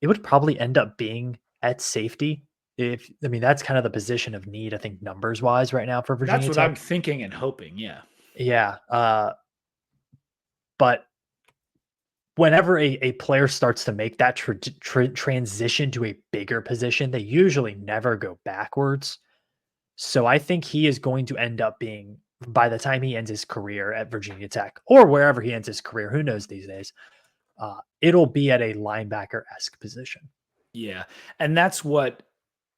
Speaker 2: it would probably end up being at safety. That's kind of the position of need, I think, numbers wise right now for Virginia Tech.
Speaker 1: That's what I'm thinking and hoping. Yeah.
Speaker 2: Yeah. But whenever a player starts to make that transition to a bigger position, they usually never go backwards. So I think he is going to end up being, by the time he ends his career at Virginia Tech or wherever he ends his career, who knows these days, it'll be at a linebacker-esque position.
Speaker 1: Yeah. And that's what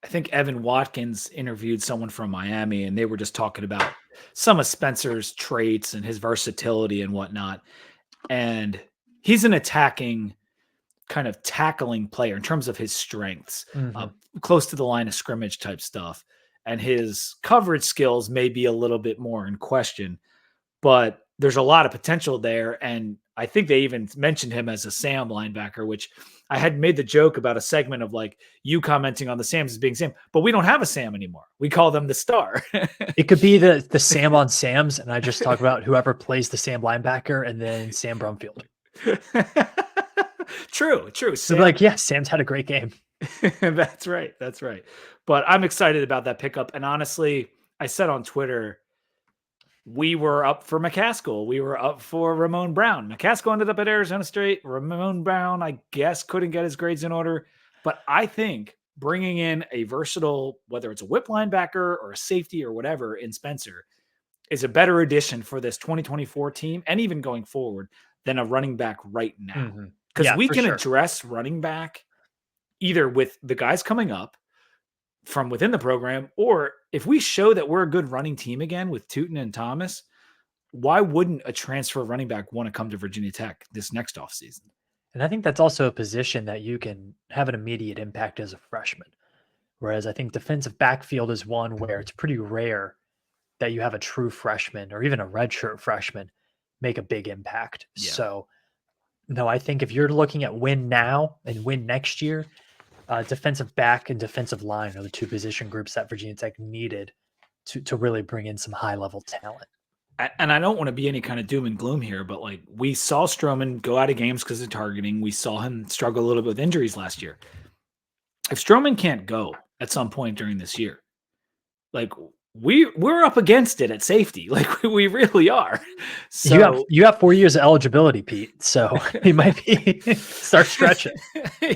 Speaker 1: I think Evan Watkins interviewed someone from Miami, and they were just talking about some of Spencer's traits and his versatility and whatnot. And he's an attacking kind of tackling player in terms of his strengths, close to the line of scrimmage type stuff. And his coverage skills may be a little bit more in question, but there's a lot of potential there. And I think they even mentioned him as a Sam linebacker, which I had made the joke about a segment of like you commenting on the Sams as being Sam, but we don't have a Sam anymore. We call them the star.
Speaker 2: It could be the Sam on Sams, and I just talk about whoever plays the Sam linebacker and then Sam Brumfield.
Speaker 1: True.
Speaker 2: So like, yeah, Sam's had a great game.
Speaker 1: That's right. That's right. But I'm excited about that pickup. And honestly, I said on Twitter, we were up for McCaskill. We were up for Ramon Brown. McCaskill ended up at Arizona State. Ramon Brown, I guess, couldn't get his grades in order. But I think bringing in a versatile, whether it's a whip linebacker or a safety or whatever in Spencer, is a better addition for this 2024 team and even going forward than a running back right now. Because we can address running back either with the guys coming up from within the program, or if we show that we're a good running team again with Tootin and Thomas, why wouldn't a transfer running back want to come to Virginia Tech this next offseason?
Speaker 2: And I think that's also a position that you can have an immediate impact as a freshman. Whereas I think defensive backfield is one where it's pretty rare that you have a true freshman or even a redshirt freshman make a big impact. Yeah. So, no, I think if you're looking at win now and win next year, defensive back and defensive line are the two position groups that Virginia Tech needed to really bring in some high-level talent.
Speaker 1: And I don't want to be any kind of doom and gloom here, but like we saw Stroman go out of games because of targeting. We saw him struggle a little bit with injuries last year. If Stroman can't go at some point during this year, like we're up against it at safety. Like we really are.
Speaker 2: So you have 4 years of eligibility, Pete. So he might be start stretching.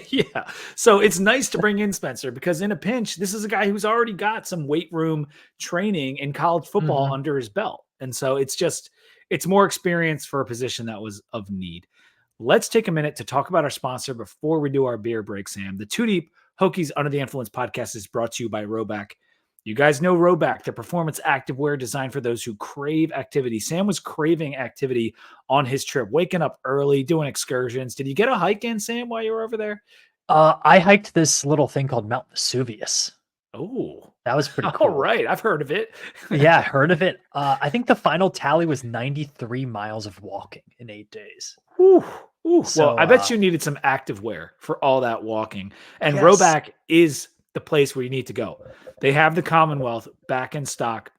Speaker 1: Yeah. So it's nice to bring in Spencer because in a pinch, this is a guy who's already got some weight room training in college football under his belt. And so it's more experience for a position that was of need. Let's take a minute to talk about our sponsor before we do our beer break, Sam. The Too Deep Hokies Under the Influence podcast is brought to you by Roback. You guys know Roback, the performance activewear designed for those who crave activity. Sam was craving activity on his trip, waking up early, doing excursions. Did you get a hike in, Sam, while you were over there?
Speaker 2: I hiked this little thing called Mount Vesuvius.
Speaker 1: Oh,
Speaker 2: that was pretty cool.
Speaker 1: All right. I've heard of it.
Speaker 2: Yeah, heard of it. I think the final tally was 93 miles of walking in 8 days.
Speaker 1: Ooh. So, well, I bet you needed some activewear for all that walking. And yes. Roback is the place where you need to go. They have the Commonwealth back in stock.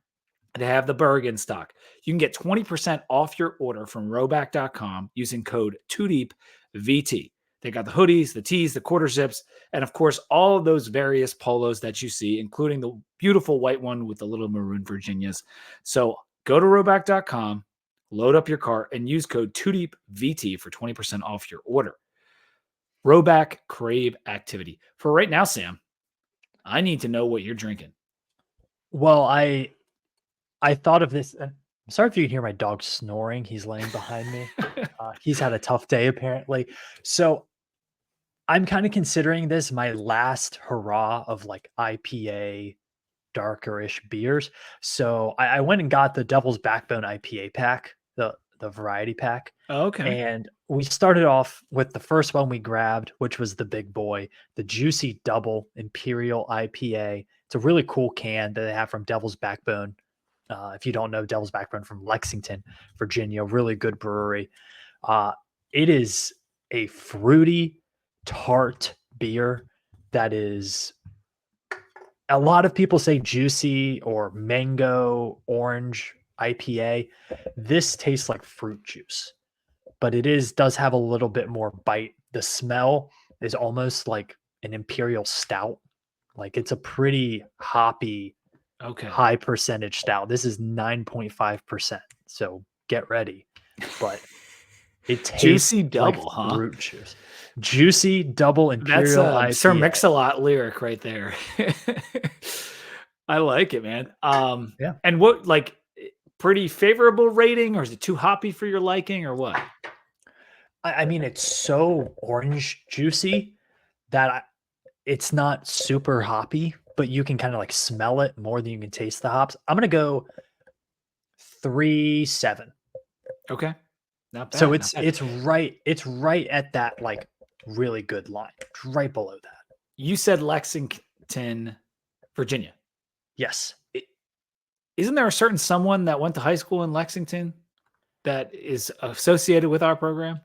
Speaker 1: They have the Berg in stock. You can get 20% off your order from roback.com using code 2DEEPVT. They got the hoodies, the tees, the quarter zips, and of course, all of those various polos that you see, including the beautiful white one with the little maroon Virginias. So go to roback.com, load up your cart, and use code 2DEEPVT for 20% off your order. Roback Crave Activity. For right now, Sam, I need to know what you're drinking.
Speaker 2: Well, I thought of this. I'm sorry if you can hear my dog snoring. He's laying behind me. He's had a tough day, apparently. So I'm kind of considering this my last hurrah of like IPA, darker-ish beers. So I went and got the Devil's Backbone IPA pack, the variety pack.
Speaker 1: Oh, okay.
Speaker 2: And we started off with the first one we grabbed, which was the big boy, the Juicy Double Imperial IPA. It's a really cool can that they have from Devil's Backbone. If you don't know Devil's Backbone, from Lexington, Virginia, really good brewery. It is a fruity, tart beer that is, a lot of people say juicy or mango, orange IPA. This tastes like fruit juice, but does have a little bit more bite. The smell is almost like an imperial stout. Like it's a pretty hoppy, high percentage stout. This is 9.5%. So get ready. But it tastes
Speaker 1: Juicy Double,
Speaker 2: like fruit juice. Juicy Double Imperial IPA.
Speaker 1: That's a Sir Mix-a-Lot lyric right there. I like it, man.
Speaker 2: Yeah.
Speaker 1: And what, like, pretty favorable rating, or is it too hoppy for your liking, or what?
Speaker 2: I mean, it's so orange juicy that it's not super hoppy, but you can kind of like smell it more than you can taste the hops. I'm gonna go 3.7.
Speaker 1: Okay. Not
Speaker 2: So
Speaker 1: bad.
Speaker 2: it's
Speaker 1: Not bad.
Speaker 2: it's right at that like really good line. It's right below that.
Speaker 1: You said Lexington, Virginia.
Speaker 2: Yes.
Speaker 1: Isn't there a certain someone that went to high school in Lexington that is associated with our program?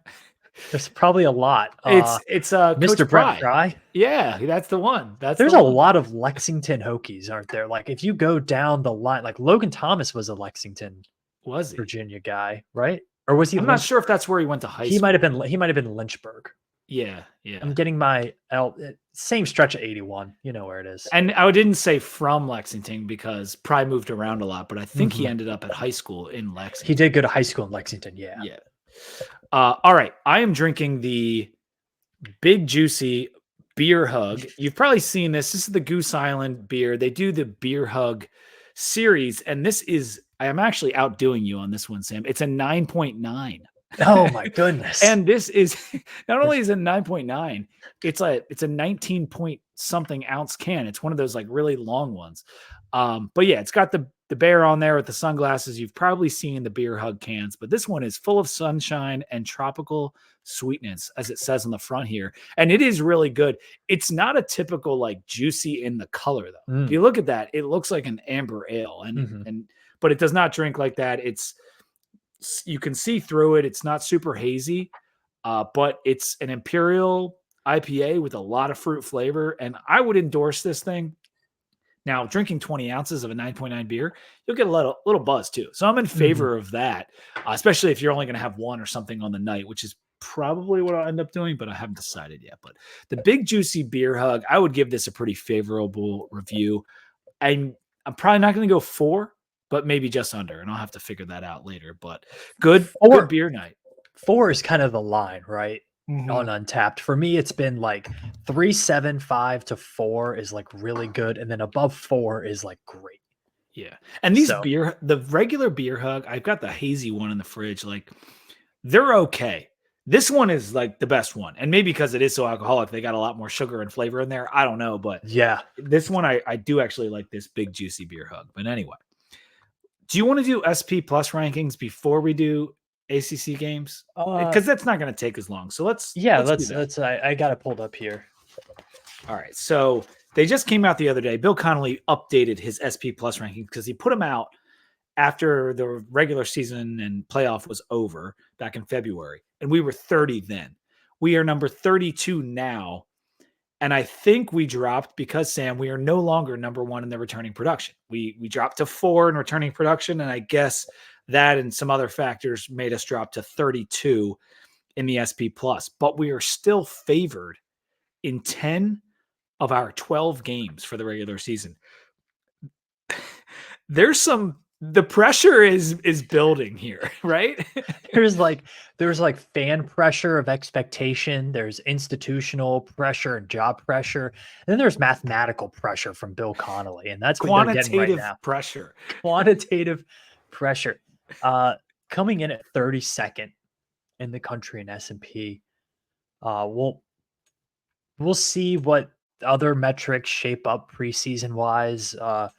Speaker 2: There's probably a lot.
Speaker 1: It's
Speaker 2: Mr.
Speaker 1: Coach
Speaker 2: Brett
Speaker 1: Pry.
Speaker 2: Fry.
Speaker 1: Yeah, that's the one. That's
Speaker 2: There's
Speaker 1: the
Speaker 2: a
Speaker 1: one.
Speaker 2: lot of Lexington Hokies, aren't there? Like if you go down the line, like Logan Thomas was a Lexington,
Speaker 1: Was he?
Speaker 2: Virginia guy, right? Or was he
Speaker 1: I'm not sure if
Speaker 2: Lynchburg?
Speaker 1: that's where he went to high
Speaker 2: He might
Speaker 1: school.
Speaker 2: have been. He might have been Lynchburg.
Speaker 1: Yeah, yeah.
Speaker 2: I'm getting my same stretch of 81. You know where it is.
Speaker 1: And I didn't say from Lexington because Pry moved around a lot, but I think he
Speaker 2: Mhm.
Speaker 1: ended up at high school in Lexington.
Speaker 2: He did go to high school in Lexington. Yeah.
Speaker 1: Yeah. All right. I am drinking the Big Juicy Beer Hug. You've probably seen this. This is the Goose Island beer. They do the Beer Hug series, and this is, I am actually outdoing you on this one, Sam. It's a 9.9.
Speaker 2: Oh my goodness.
Speaker 1: And this is not only is it 9.9, it's a 19 point something ounce can. It's one of those like really long ones. But yeah, it's got the bear on there with the sunglasses. You've probably seen the Beer Hug cans, but this one is full of sunshine and tropical sweetness, as it says on the front here. And it is really good. It's not a typical like juicy in the color though. If you look at that, it looks like an amber ale, but it does not drink like that. You can see through it. It's not super hazy, but it's an imperial IPA with a lot of fruit flavor, and I would endorse this thing. Now, drinking 20 ounces of a 9.9 beer, you'll get a little buzz too. So I'm in favor of that, especially if you're only going to have one or something on the night, which is probably what I'll end up doing, but I haven't decided yet. But the Big Juicy Beer Hug, I would give this a pretty favorable review. I'm probably not going to go 4, but maybe just under, and I'll have to figure that out later. But good beer night.
Speaker 2: 4 is kind of the line, right? On Untapped. For me, it's been like 3.75 to 4 is like really good, and then above 4 is like great.
Speaker 1: Yeah, and the regular Beer Hug, I've got the hazy one in the fridge. Like they're okay. This one is like the best one, and maybe because it is so alcoholic, they got a lot more sugar and flavor in there. I don't know, but
Speaker 2: yeah,
Speaker 1: this one I do actually like this Big Juicy Beer Hug. But anyway, do you want to do SP Plus rankings before we do ACC games? Because that's not going to take as long. So let's
Speaker 2: I got it pulled up here.
Speaker 1: All right, so they just came out the other day. Bill Connelly updated his SP Plus rankings because he put them out after the regular season and playoff was over back in February, and we were 30 then. We are number 32 now, and I think we dropped because, Sam, we are no longer number 1 in the returning production. We dropped to 4 in returning production, and I guess that and some other factors made us drop to 32 in the SP Plus. But we are still favored in 10 of our 12 games for the regular season. The pressure is building here, right?
Speaker 2: there's like fan pressure of expectation, there's institutional pressure and job pressure, and then there's mathematical pressure from Bill Connelly, and that's what they're getting right now. Quantitative pressure. Coming in at 32nd in the country in S&P. We'll see what other metrics shape up preseason wise. A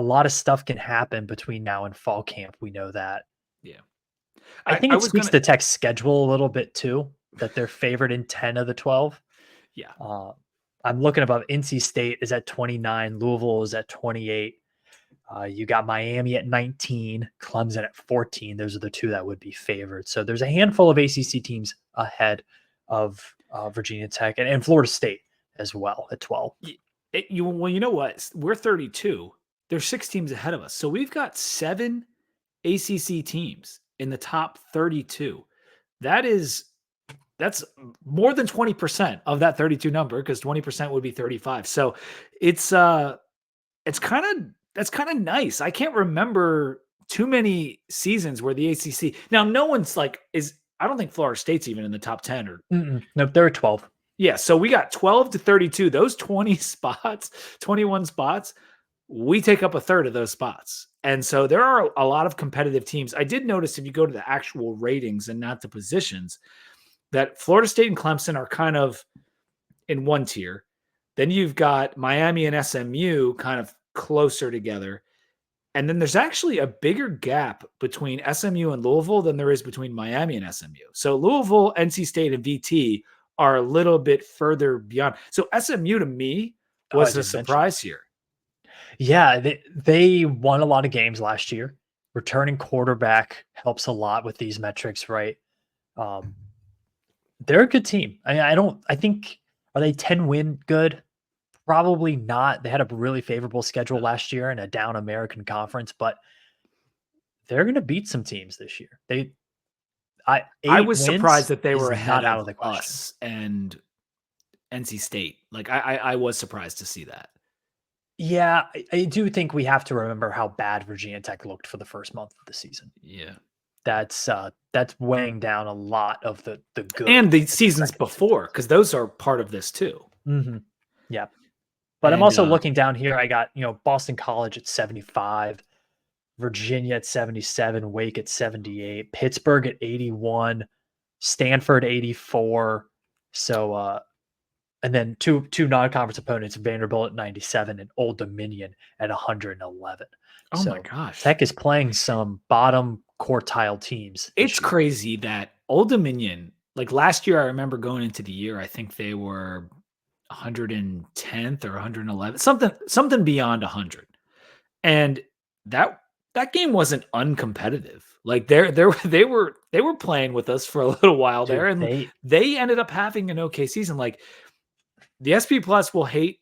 Speaker 2: lot of stuff can happen between now and fall camp. We know that.
Speaker 1: Yeah.
Speaker 2: I think it speaks to Tech's schedule a little bit too, that they're favored in 10 of the 12.
Speaker 1: Yeah.
Speaker 2: I'm looking above. NC State is at 29. Louisville is at 28. You got Miami at 19, Clemson at 14. Those are the two that would be favored. So there's a handful of ACC teams ahead of Virginia Tech and Florida State as well at 12.
Speaker 1: Well, you know what? We're 32. There's 6 teams ahead of us. So we've got 7 ACC teams in the top 32. That's more than 20% of that 32 number, because 20% would be 35. So that's kind of nice. I can't remember too many seasons where the ACC. Now, no one's I don't think Florida State's even in the top 10 or.
Speaker 2: Nope, they're at 12.
Speaker 1: Yeah, so we got 12 to 32. Those 21 spots, we take up a third of those spots. And so there are a lot of competitive teams. I did notice if you go to the actual ratings and not the positions, that Florida State and Clemson are kind of in one tier. Then you've got Miami and SMU kind of closer together. And then there's actually a bigger gap between SMU and Louisville than there is between Miami and SMU. So Louisville, NC State, and VT are a little bit further beyond. So SMU to me was a surprise here.
Speaker 2: Yeah, they won a lot of games last year. Returning quarterback helps a lot with these metrics, right? They're a good team. I think, are they 10-win good? Probably not. They had a really favorable schedule last year in a down American conference, but they're going to beat some teams this year.
Speaker 1: I was surprised that they were ahead
Speaker 2: out of the question.
Speaker 1: us and NC State. Like I was surprised to see that.
Speaker 2: Yeah, I do think we have to remember how bad Virginia Tech looked for the first month of the season.
Speaker 1: Yeah.
Speaker 2: That's weighing down a lot of the good.
Speaker 1: And the seasons before, because those are part of this too.
Speaker 2: Mm-hmm. Yeah. But I'm also looking down here. I got, Boston College at 75, Virginia at 77, Wake at 78, Pittsburgh at 81, Stanford 84. So, and then two non-conference opponents, Vanderbilt at 97 and Old Dominion at 111.
Speaker 1: Oh my gosh.
Speaker 2: Tech is playing some bottom quartile teams.
Speaker 1: It's crazy that Old Dominion, like last year, I remember going into the year, I think they were 110th or 111th, something beyond 100. And that game wasn't uncompetitive. Like they were playing with us for a little while there, and they ended up having an okay season. Like the SP Plus will hate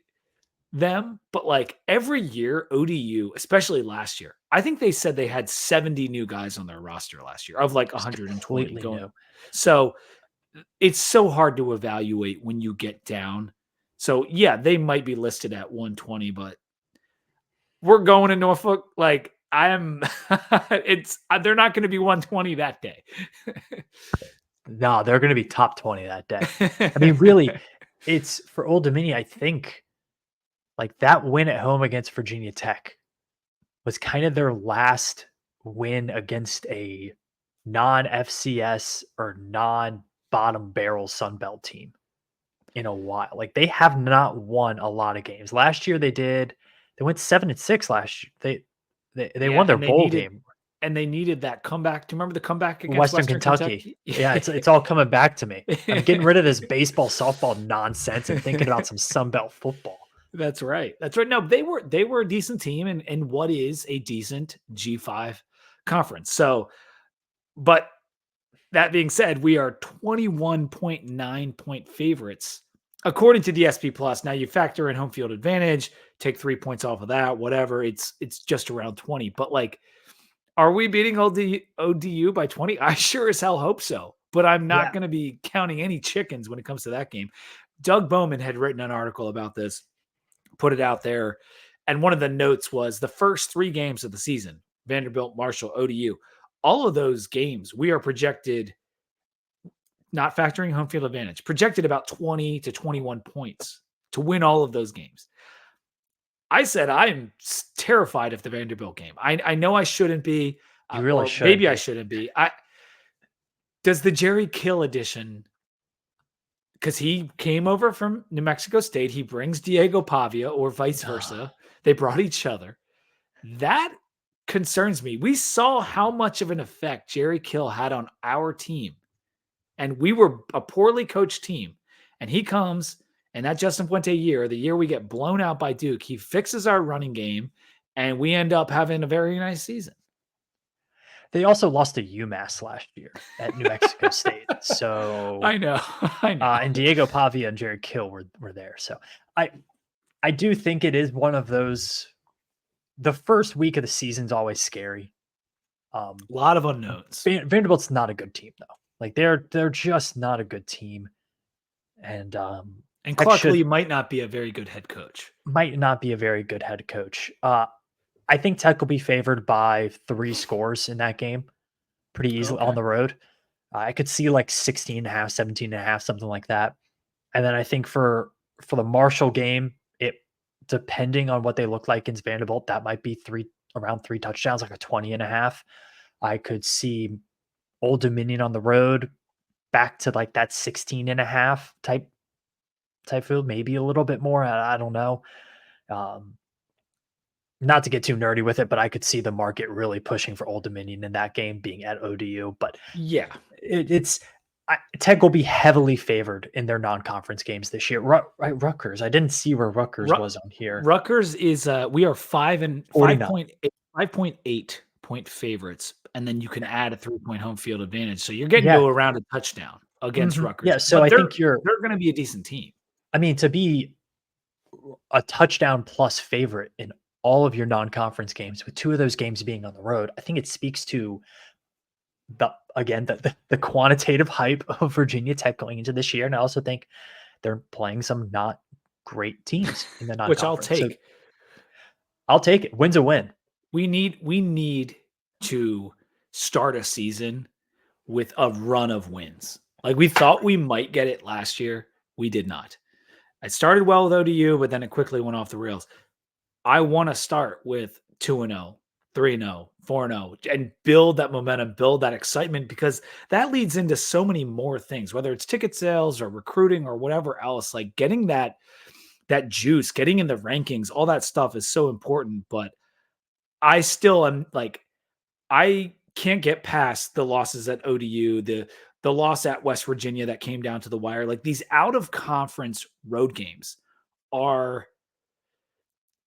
Speaker 1: them, but like every year, ODU, especially last year, I think they said they had 70 new guys on their roster last year of like 120 going. New. So it's so hard to evaluate when you get down. So yeah, they might be listed at 120, but we're going to Norfolk. Like they're not going to be 120 that day.
Speaker 2: No, they're going to be top 20 that day. I mean, really, it's for Old Dominion. I think like that win at home against Virginia Tech was kind of their last win against a non-FCS or non-bottom barrel Sunbelt team in a while. Like they have not won a lot of games. Last year they went 7-6 last year. They won their bowl game.
Speaker 1: And they needed that comeback. Do you remember the comeback against
Speaker 2: Western Kentucky? Yeah, it's all coming back to me. I'm getting rid of this baseball, softball nonsense and thinking about some Sunbelt football.
Speaker 1: That's right. No, they were a decent team and what is a decent G5 conference. So, but that being said, we are 21.9 point favorites according to the SP Plus. Now you factor in home field advantage, take 3 points off of that, whatever. It's just around 20. But like, are we beating ODU by 20? I sure as hell hope so. But I'm not going to be counting any chickens when it comes to that game. Doug Bowman had written an article about this, put it out there. And one of the notes was the first 3 games of the season, Vanderbilt, Marshall, ODU, all of those games, we are projected, not factoring home field advantage, projected about 20 to 21 points to win all of those games. I said I'm terrified of the Vanderbilt game. I know I shouldn't be.
Speaker 2: You really should.
Speaker 1: Maybe I shouldn't be. Does the Jerry Kill edition, because he came over from New Mexico State, he brings Diego Pavia or vice versa. They brought each other. That concerns me. We saw how much of an effect Jerry Kill had on our team. And we were a poorly coached team. And he comes, and that Justin Fuente year, the year we get blown out by Duke, he fixes our running game, and we end up having a very nice season.
Speaker 2: They also lost to UMass last year at New Mexico State. So
Speaker 1: I know.
Speaker 2: And Diego Pavia and Jerry Kill were there. So I do think it is one of those. The first week of the season is always scary.
Speaker 1: A lot of unknowns.
Speaker 2: Vanderbilt's not a good team though. Like they're just not a good team. And
Speaker 1: Clark Lee might not be a very good head coach. I think Tech will be favored by 3 scores in that game pretty easily on the road. I could see like 16.5, 17.5, something like that. And then I think for the Marshall game, depending on what they look like against Vanderbilt, that might be around 3 touchdowns, like a 20.5. I could see Old Dominion on the road
Speaker 2: back to like that 16.5 type field, maybe a little bit more. I don't know. Not to get too nerdy with it, but I could see the market really pushing for Old Dominion in that game being at ODU. But
Speaker 1: Yeah.
Speaker 2: Tech will be heavily favored in their non-conference games this year. Right, Rutgers. I didn't see where Rutgers was on here.
Speaker 1: Rutgers is we are 5.8 point favorites, and then you can add a 3-point home field advantage. So you're getting to around a touchdown against Rutgers.
Speaker 2: Yeah, so
Speaker 1: but
Speaker 2: I think
Speaker 1: they're going to be a decent team.
Speaker 2: I mean, to be a touchdown plus favorite in all of your non-conference games, with 2 of those games being on the road, I think it speaks to the quantitative hype of Virginia Tech going into this year. And I also think they're playing some not great teams in the non-conference.
Speaker 1: Which I'll take.
Speaker 2: So I'll take it. Win's a win.
Speaker 1: We need to start a season with a run of wins. Like we thought we might get it last year. We did not. It started well with ODU, but then it quickly went off the rails. I want to start with 2-0, 3-0, 4-0, and build that momentum, build that excitement, because that leads into so many more things, whether it's ticket sales or recruiting or whatever else. Like getting that juice, getting in the rankings, all that stuff is so important. But I still am like, I can't get past the losses at ODU, the loss at West Virginia that came down to the wire. Like these out of conference road games are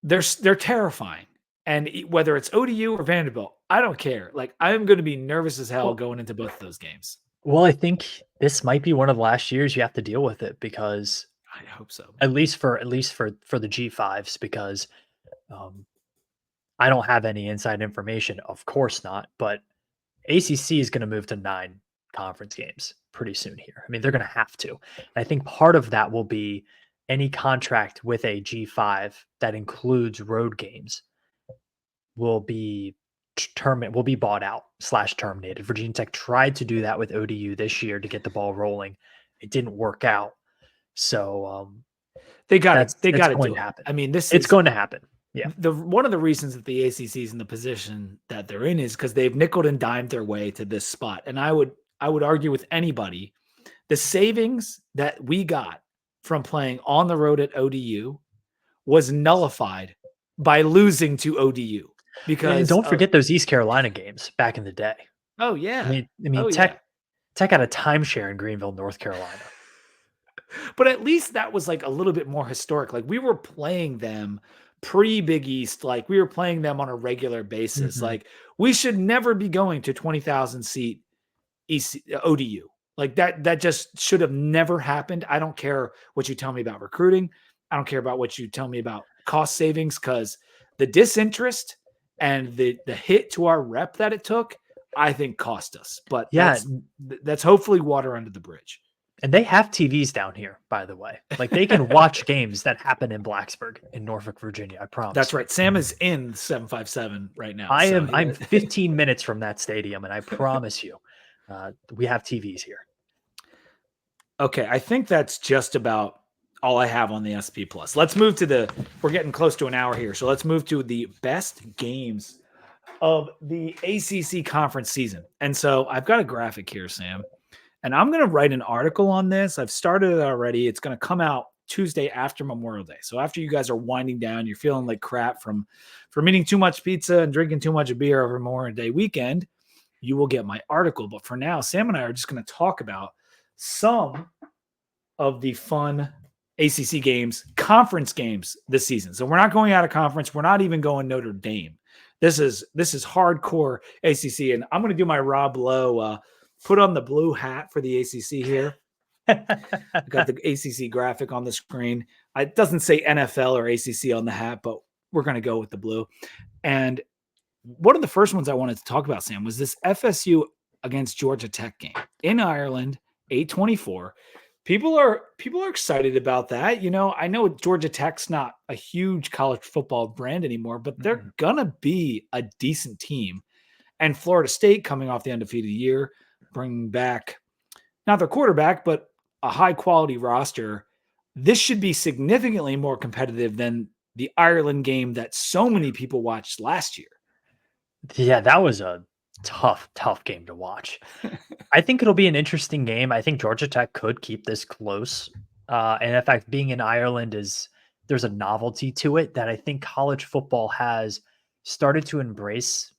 Speaker 1: they're terrifying. And whether it's ODU or Vanderbilt, I don't care. Like I'm going to be nervous as hell going into both of those games.
Speaker 2: Well, I think this might be one of the last years you have to deal with it, because
Speaker 1: I hope so.
Speaker 2: At least for the G5s, because I don't have any inside information, of course not, but ACC is going to move to 9 conference games pretty soon here. I mean, they're going to have to. And I think part of that will be any contract with a G5 that includes road games will be bought out / terminated. Virginia Tech tried to do that with ODU this year to get the ball rolling. It didn't work out. So
Speaker 1: they got to do it.
Speaker 2: Happen.
Speaker 1: I mean,
Speaker 2: it's going to happen. Yeah.
Speaker 1: One of the reasons that the ACC is in the position that they're in is because they've nickeled and dimed their way to this spot. And I would argue with anybody, the savings that we got from playing on the road at ODU was nullified by losing to ODU. Because
Speaker 2: don't forget those East Carolina games back in the day.
Speaker 1: Oh yeah.
Speaker 2: I mean, Tech had a timeshare in Greenville, North Carolina.
Speaker 1: But at least that was like a little bit more historic. Like we were playing them pre-Big East, like we were playing them on a regular basis.
Speaker 2: Mm-hmm.
Speaker 1: Like we should never be going to 20,000 seat ODU. Like that just should have never happened. I don't care what you tell me about recruiting. I don't care about what you tell me about cost savings, because the disinterest and the hit to our rep that it took, I think cost us. But
Speaker 2: yeah,
Speaker 1: that's hopefully water under the bridge.
Speaker 2: And they have TVs down here, by the way. Like they can watch games that happen in Blacksburg in Norfolk, Virginia. I promise.
Speaker 1: That's right. Sam is in 757 right now.
Speaker 2: I'm 15 minutes from that stadium, and I promise you, we have TVs here.
Speaker 1: Okay, I think that's just about all I have on the SP Plus. Let's move to we're getting close to an hour here, so let's move to the best games of the ACC conference season. And so I've got a graphic here, Sam, and I'm going to write an article on this. I've started it already. It's going to come out Tuesday after Memorial Day. So after you guys are winding down, you're feeling like crap from eating too much pizza and drinking too much beer over Memorial Day weekend, you will get my article. But for now, Sam and I are just going to talk about some of the fun ACC games, conference games this season. So we're not going out of conference. We're not even going Notre Dame. This is hardcore ACC. And I'm going to do my Rob Lowe, put on the blue hat for the ACC here. I got the ACC graphic on the screen. It doesn't say NFL or ACC on the hat, but we're going to go with the blue. And one of the first ones I wanted to talk about, Sam, was this FSU against Georgia Tech game in Ireland, 8:24. People are excited about that. You know, I know Georgia Tech's not a huge college football brand anymore, but they're gonna be a decent team. And Florida State, coming off the undefeated year, bringing back not their quarterback, but a high quality roster. This should be significantly more competitive than the Ireland game that so many people watched last year.
Speaker 2: Yeah, that was a tough game to watch. I think it'll be an interesting game. I think Georgia Tech could keep this close. And in fact, being in Ireland there's a novelty to it that I think college football has started to embrace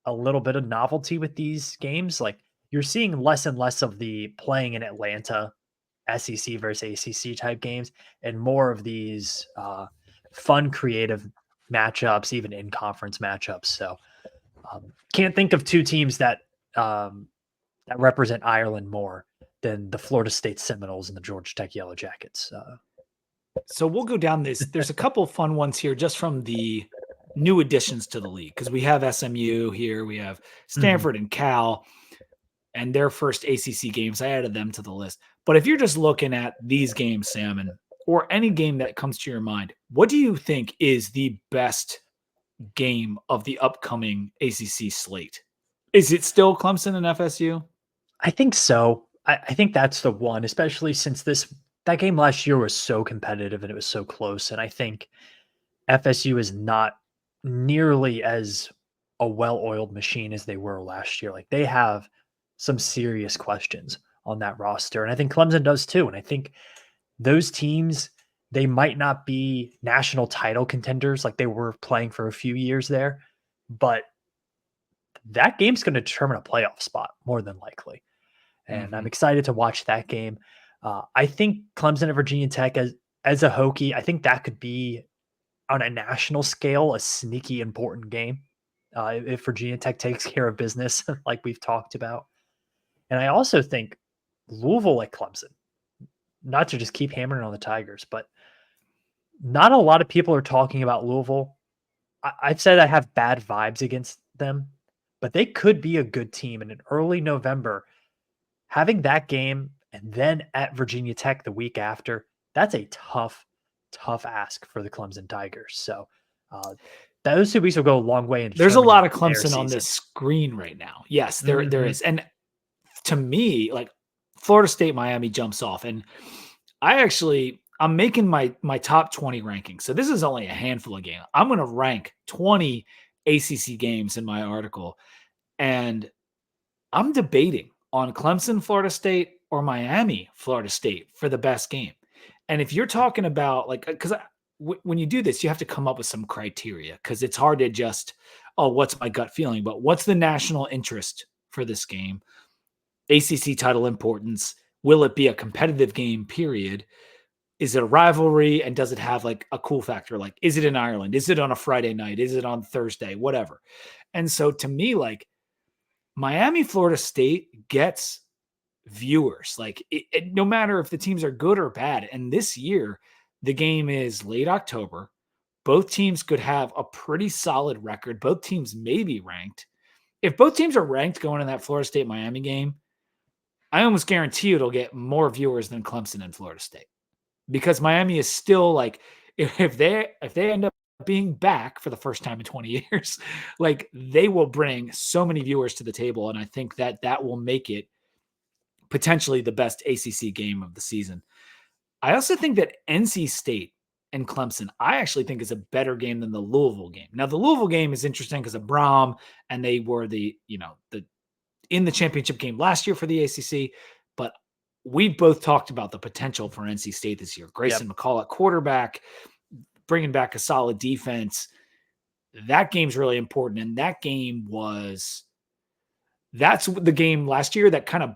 Speaker 2: a little bit of novelty with these games. Like you're seeing less and less of the playing in Atlanta SEC versus ACC type games and more of these fun, creative matchups, even in conference matchups. So can't think of two teams that that represent Ireland more than the Florida State Seminoles and the Georgia Tech Yellow Jackets.
Speaker 1: So we'll go down this. There's a couple fun ones here just from the new additions to the league because we have SMU here, we have Stanford and Cal, and their first ACC games. I added them to the list. But if you're just looking at these games, Salmon, or any game that comes to your mind, what do you think is the best game of the upcoming ACC slate? Is it still Clemson and FSU?
Speaker 2: I think so. I think that's the one, especially since that game last year was so competitive and it was so close. And I think FSU is not nearly as a well-oiled machine as they were last year. Like they have some serious questions on that roster. And I think Clemson does too. And I think those teams, they might not be national title contenders like they were playing for a few years there, but that game's going to determine a playoff spot more than likely. And I'm excited to watch that game. I think Clemson and Virginia Tech as a Hokie, I think that could be on a national scale, a sneaky important game if Virginia Tech takes care of business like we've talked about. And I also think Louisville at Clemson, not to just keep hammering on the Tigers, but not a lot of people are talking about Louisville. I've said I have bad vibes against them, but they could be a good team. And in early November, having that game and then at Virginia Tech the week after, that's a tough ask for the Clemson Tigers. So those 2 weeks will go a long way.
Speaker 1: There's a lot of Clemson on this screen right now. Yes, there is. And to me, like Florida State, Miami jumps off. And I'm making my top 20 rankings. So this is only a handful of games. I'm going to rank 20 ACC games in my article. And I'm debating on Clemson, Florida State, or Miami, Florida State for the best game. And if you're talking about because when you do this, you have to come up with some criteria because it's hard to just, what's my gut feeling? But what's the national interest for this game? ACC title importance. Will it be a competitive game, period? Is it a rivalry? And does it have like a cool factor? Like, is it in Ireland? Is it on a Friday night? Is it on Thursday? Whatever. And so to me, like Miami, Florida State gets viewers. Like no matter if the teams are good or bad. And this year, the game is late October. Both teams could have a pretty solid record. Both teams may be ranked. If both teams are ranked going in that Florida State Miami game, I almost guarantee you it'll get more viewers than Clemson and Florida State. Because Miami is still like, if they end up being back for the first time in 20 years, like they will bring so many viewers to the table. And I think that will make it potentially the best ACC game of the season. I also think that NC State and Clemson, I actually think is a better game than the Louisville game. Now the Louisville game is interesting because of Braum and they were in the championship game last year for the ACC, but we both talked about the potential for NC State this year. Grayson McCall at quarterback, bringing back a solid defense. That game's really important. And that's the game last year that kind of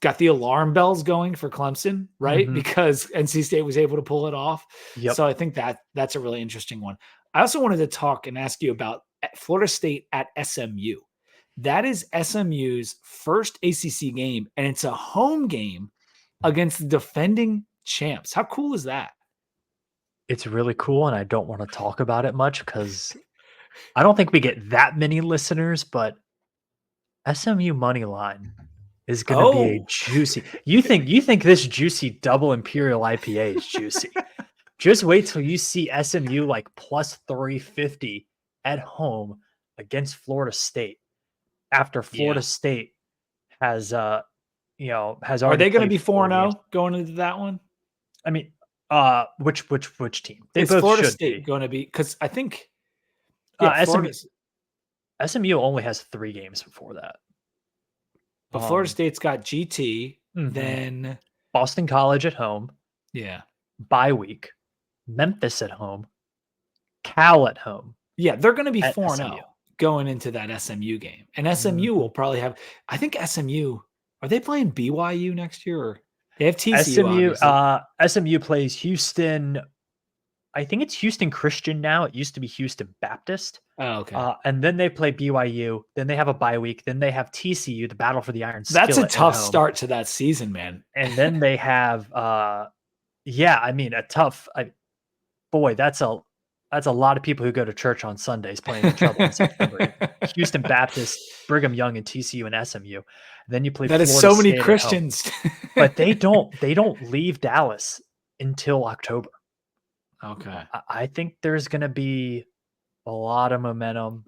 Speaker 1: got the alarm bells going for Clemson, right? Because NC State was able to pull it off. So I think that's a really interesting one. I also wanted to talk and ask you about Florida State at SMU. That is SMU's first ACC game, and it's a home game against the defending champs. How cool is that?
Speaker 2: It's really cool, and I don't want to talk about it much because I don't think we get that many listeners, but SMU money line is going to be a juicy. You think this juicy double imperial IPA is juicy? Just wait till you see SMU like plus 350 at home against Florida State. After Florida State has already.
Speaker 1: Are they going to be 4-0 going into that one?
Speaker 2: I mean, which team?
Speaker 1: It's Florida State going to be, because I think
Speaker 2: SMU only has 3 games before that.
Speaker 1: But Florida State's got GT, then
Speaker 2: Boston College at home.
Speaker 1: Yeah.
Speaker 2: Bye week. Memphis at home. Cal at home.
Speaker 1: Yeah, they're going to be 4-0 going into that SMU game. And SMU will probably have, I think SMU, are they playing BYU next year? Or they have TCU,
Speaker 2: SMU plays Houston. I think it's Houston Christian now. It used to be Houston Baptist.
Speaker 1: Oh, okay.
Speaker 2: And then they play BYU. Then they have a bye week. Then they have TCU, the Battle for the Iron Skillet.
Speaker 1: That's a tough start to that season, man.
Speaker 2: And then they have, a tough. Boy, that's a lot of people who go to church on Sundays playing in trouble in September. Houston Baptist, Brigham Young, and TCU and SMU. Then you play.
Speaker 1: That is so many Christians.
Speaker 2: But they don't leave Dallas until October.
Speaker 1: Okay.
Speaker 2: I think there's going to be a lot of momentum.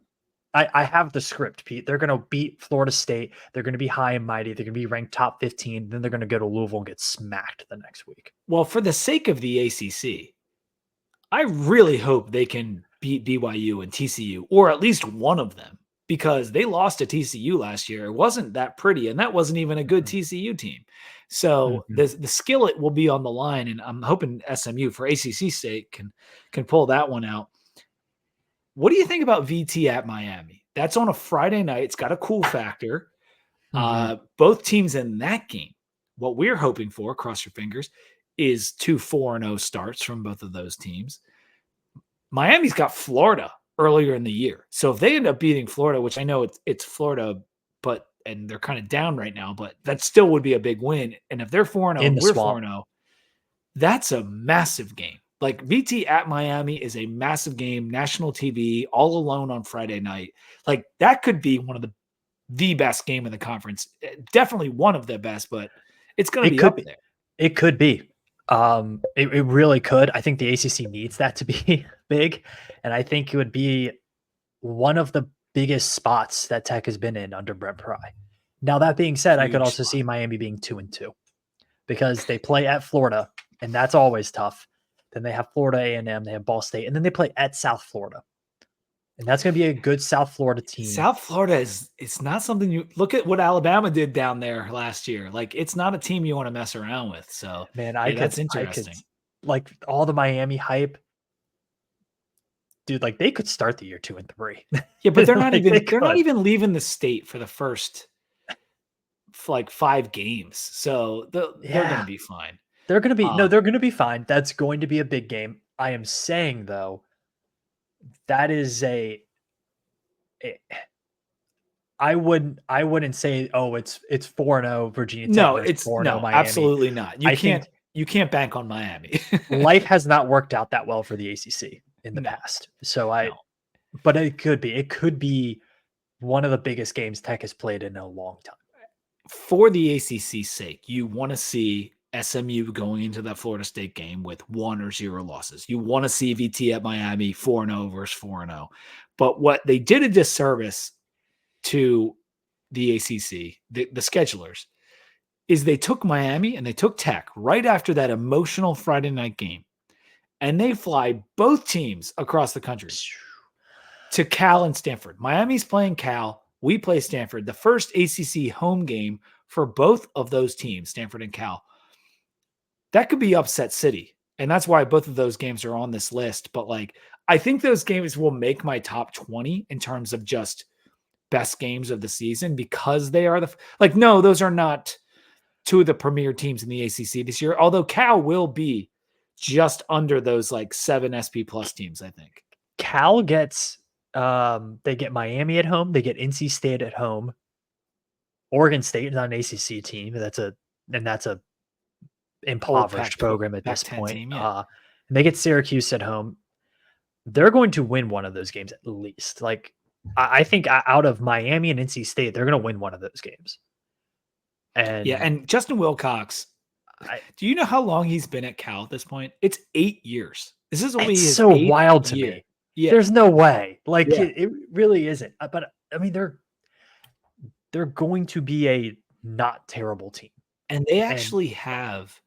Speaker 2: I have the script, Pete. They're going to beat Florida State. They're going to be high and mighty. They're going to be ranked top 15. Then they're going to go to Louisville and get smacked the next week.
Speaker 1: Well, for the sake of the ACC, I really hope they can beat BYU and TCU, or at least one of them, because they lost to TCU last year. It wasn't that pretty, and that wasn't even a good TCU team. So the skillet will be on the line, and I'm hoping SMU, for ACC's sake, can pull that one out. What do you think about VT at Miami? That's on a Friday night. It's got a cool factor. Both teams in that game, what we're hoping for, cross your fingers, is 2 4-0 starts from both of those teams. Miami's got Florida earlier in the year. So if they end up beating Florida, which I know it's Florida, and they're kind of down right now, but that still would be a big win. And if they're 4-0 and we're 4-0, that's a massive game. Like VT at Miami is a massive game, national TV, all alone on Friday night. Like that could be one of the best game in the conference. Definitely one of the best, but it's going to be up there.
Speaker 2: It could be. It really could. I think the ACC needs that to be big. And I think it would be one of the biggest spots that Tech has been in under Brent Pry. Now, that being said, I could also see Miami being 2-2 because they play at Florida, and that's always tough. Then they have Florida A&M, they have Ball State, and then they play at South Florida. And that's going to be a good South Florida team.
Speaker 1: South Florida it's not something you look at what Alabama did down there last year. Like it's not a team you want to mess around with. So
Speaker 2: man,
Speaker 1: that's interesting.
Speaker 2: Like all the Miami hype, dude. Like they could start the year 2-3.
Speaker 1: Yeah, but they're not not even leaving the state for the first 5 games. So they're going to be fine.
Speaker 2: They're going to be fine. That's going to be a big game. I am saying though, that is I wouldn't say, it's 4-0 Virginia Tech.
Speaker 1: No, it's
Speaker 2: 4-0 Miami.
Speaker 1: Absolutely not. You can't bank on Miami.
Speaker 2: Life has not worked out that well for the ACC in the past. So but it could be one of the biggest games Tech has played in a long time. For
Speaker 1: the ACC's sake, you want to see SMU going into that Florida State game with 1 or 0 losses. You want to see VT at Miami 4-0 versus 4-0. But what they did a disservice to the ACC, the schedulers, is they took Miami and they took Tech right after that emotional Friday night game. And they fly both teams across the country to Cal and Stanford. Miami's playing Cal. We play Stanford. The first ACC home game for both of those teams, Stanford and Cal. That could be upset city. And that's why both of those games are on this list. But I think those games will make my top 20 in terms of just best games of the season because they are no, those are not 2 of the premier teams in the ACC this year. Although Cal will be just under those 7 SP plus teams, I think. Cal gets, they get Miami at home. They get NC State at home. Oregon State is not an ACC team. That's a impoverished program at this point. Team, yeah. And they get Syracuse at home. They're going to win one of those games at least. I think out of Miami and NC State, they're going to win one of those games. And Justin Wilcox, do you know how long he's been at Cal at this point? It's 8 years. This is only his so wild to year. Me. Yeah. There's no way. It really isn't. But I mean, they're going to be a not terrible team. And they actually have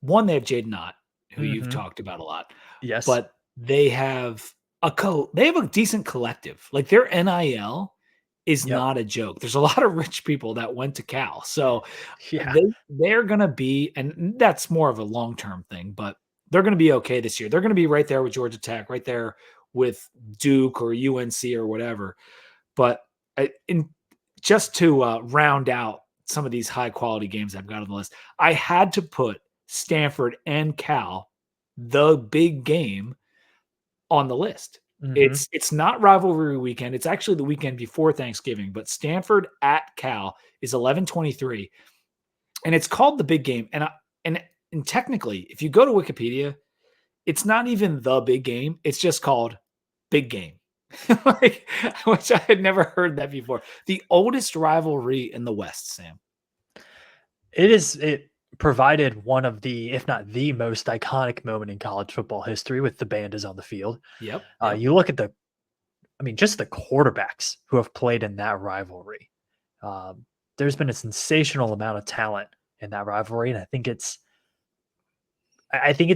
Speaker 1: one. They have Jaden Ott, who you've talked about a lot. Yes, but they have they have a decent collective. Like their NIL is
Speaker 2: Yep.
Speaker 1: not a joke. There's a lot of rich people that went to Cal. So
Speaker 2: Yeah.
Speaker 1: they're going to be, and that's more of a long-term thing, but they're going to be okay this year. They're going to be right there with Georgia Tech, right there with Duke or UNC or whatever. But just to round out some of these high quality games I've got on the list, I had to put Stanford and Cal, the big game, on the list.
Speaker 2: Mm-hmm.
Speaker 1: It's not rivalry weekend. It's actually the weekend before Thanksgiving, but Stanford at Cal is 11:23, and it's called the big game. And technically, if you go to Wikipedia, it's not even the big game. It's just called big game. Like, which I had never heard that before. The oldest rivalry in the West, Sam.
Speaker 2: It provided one of the, if not the most iconic moment in college football history with the band is on the field.
Speaker 1: Yep.
Speaker 2: You look at just the quarterbacks who have played in that rivalry. There's been a sensational amount of talent in that rivalry, and I think it's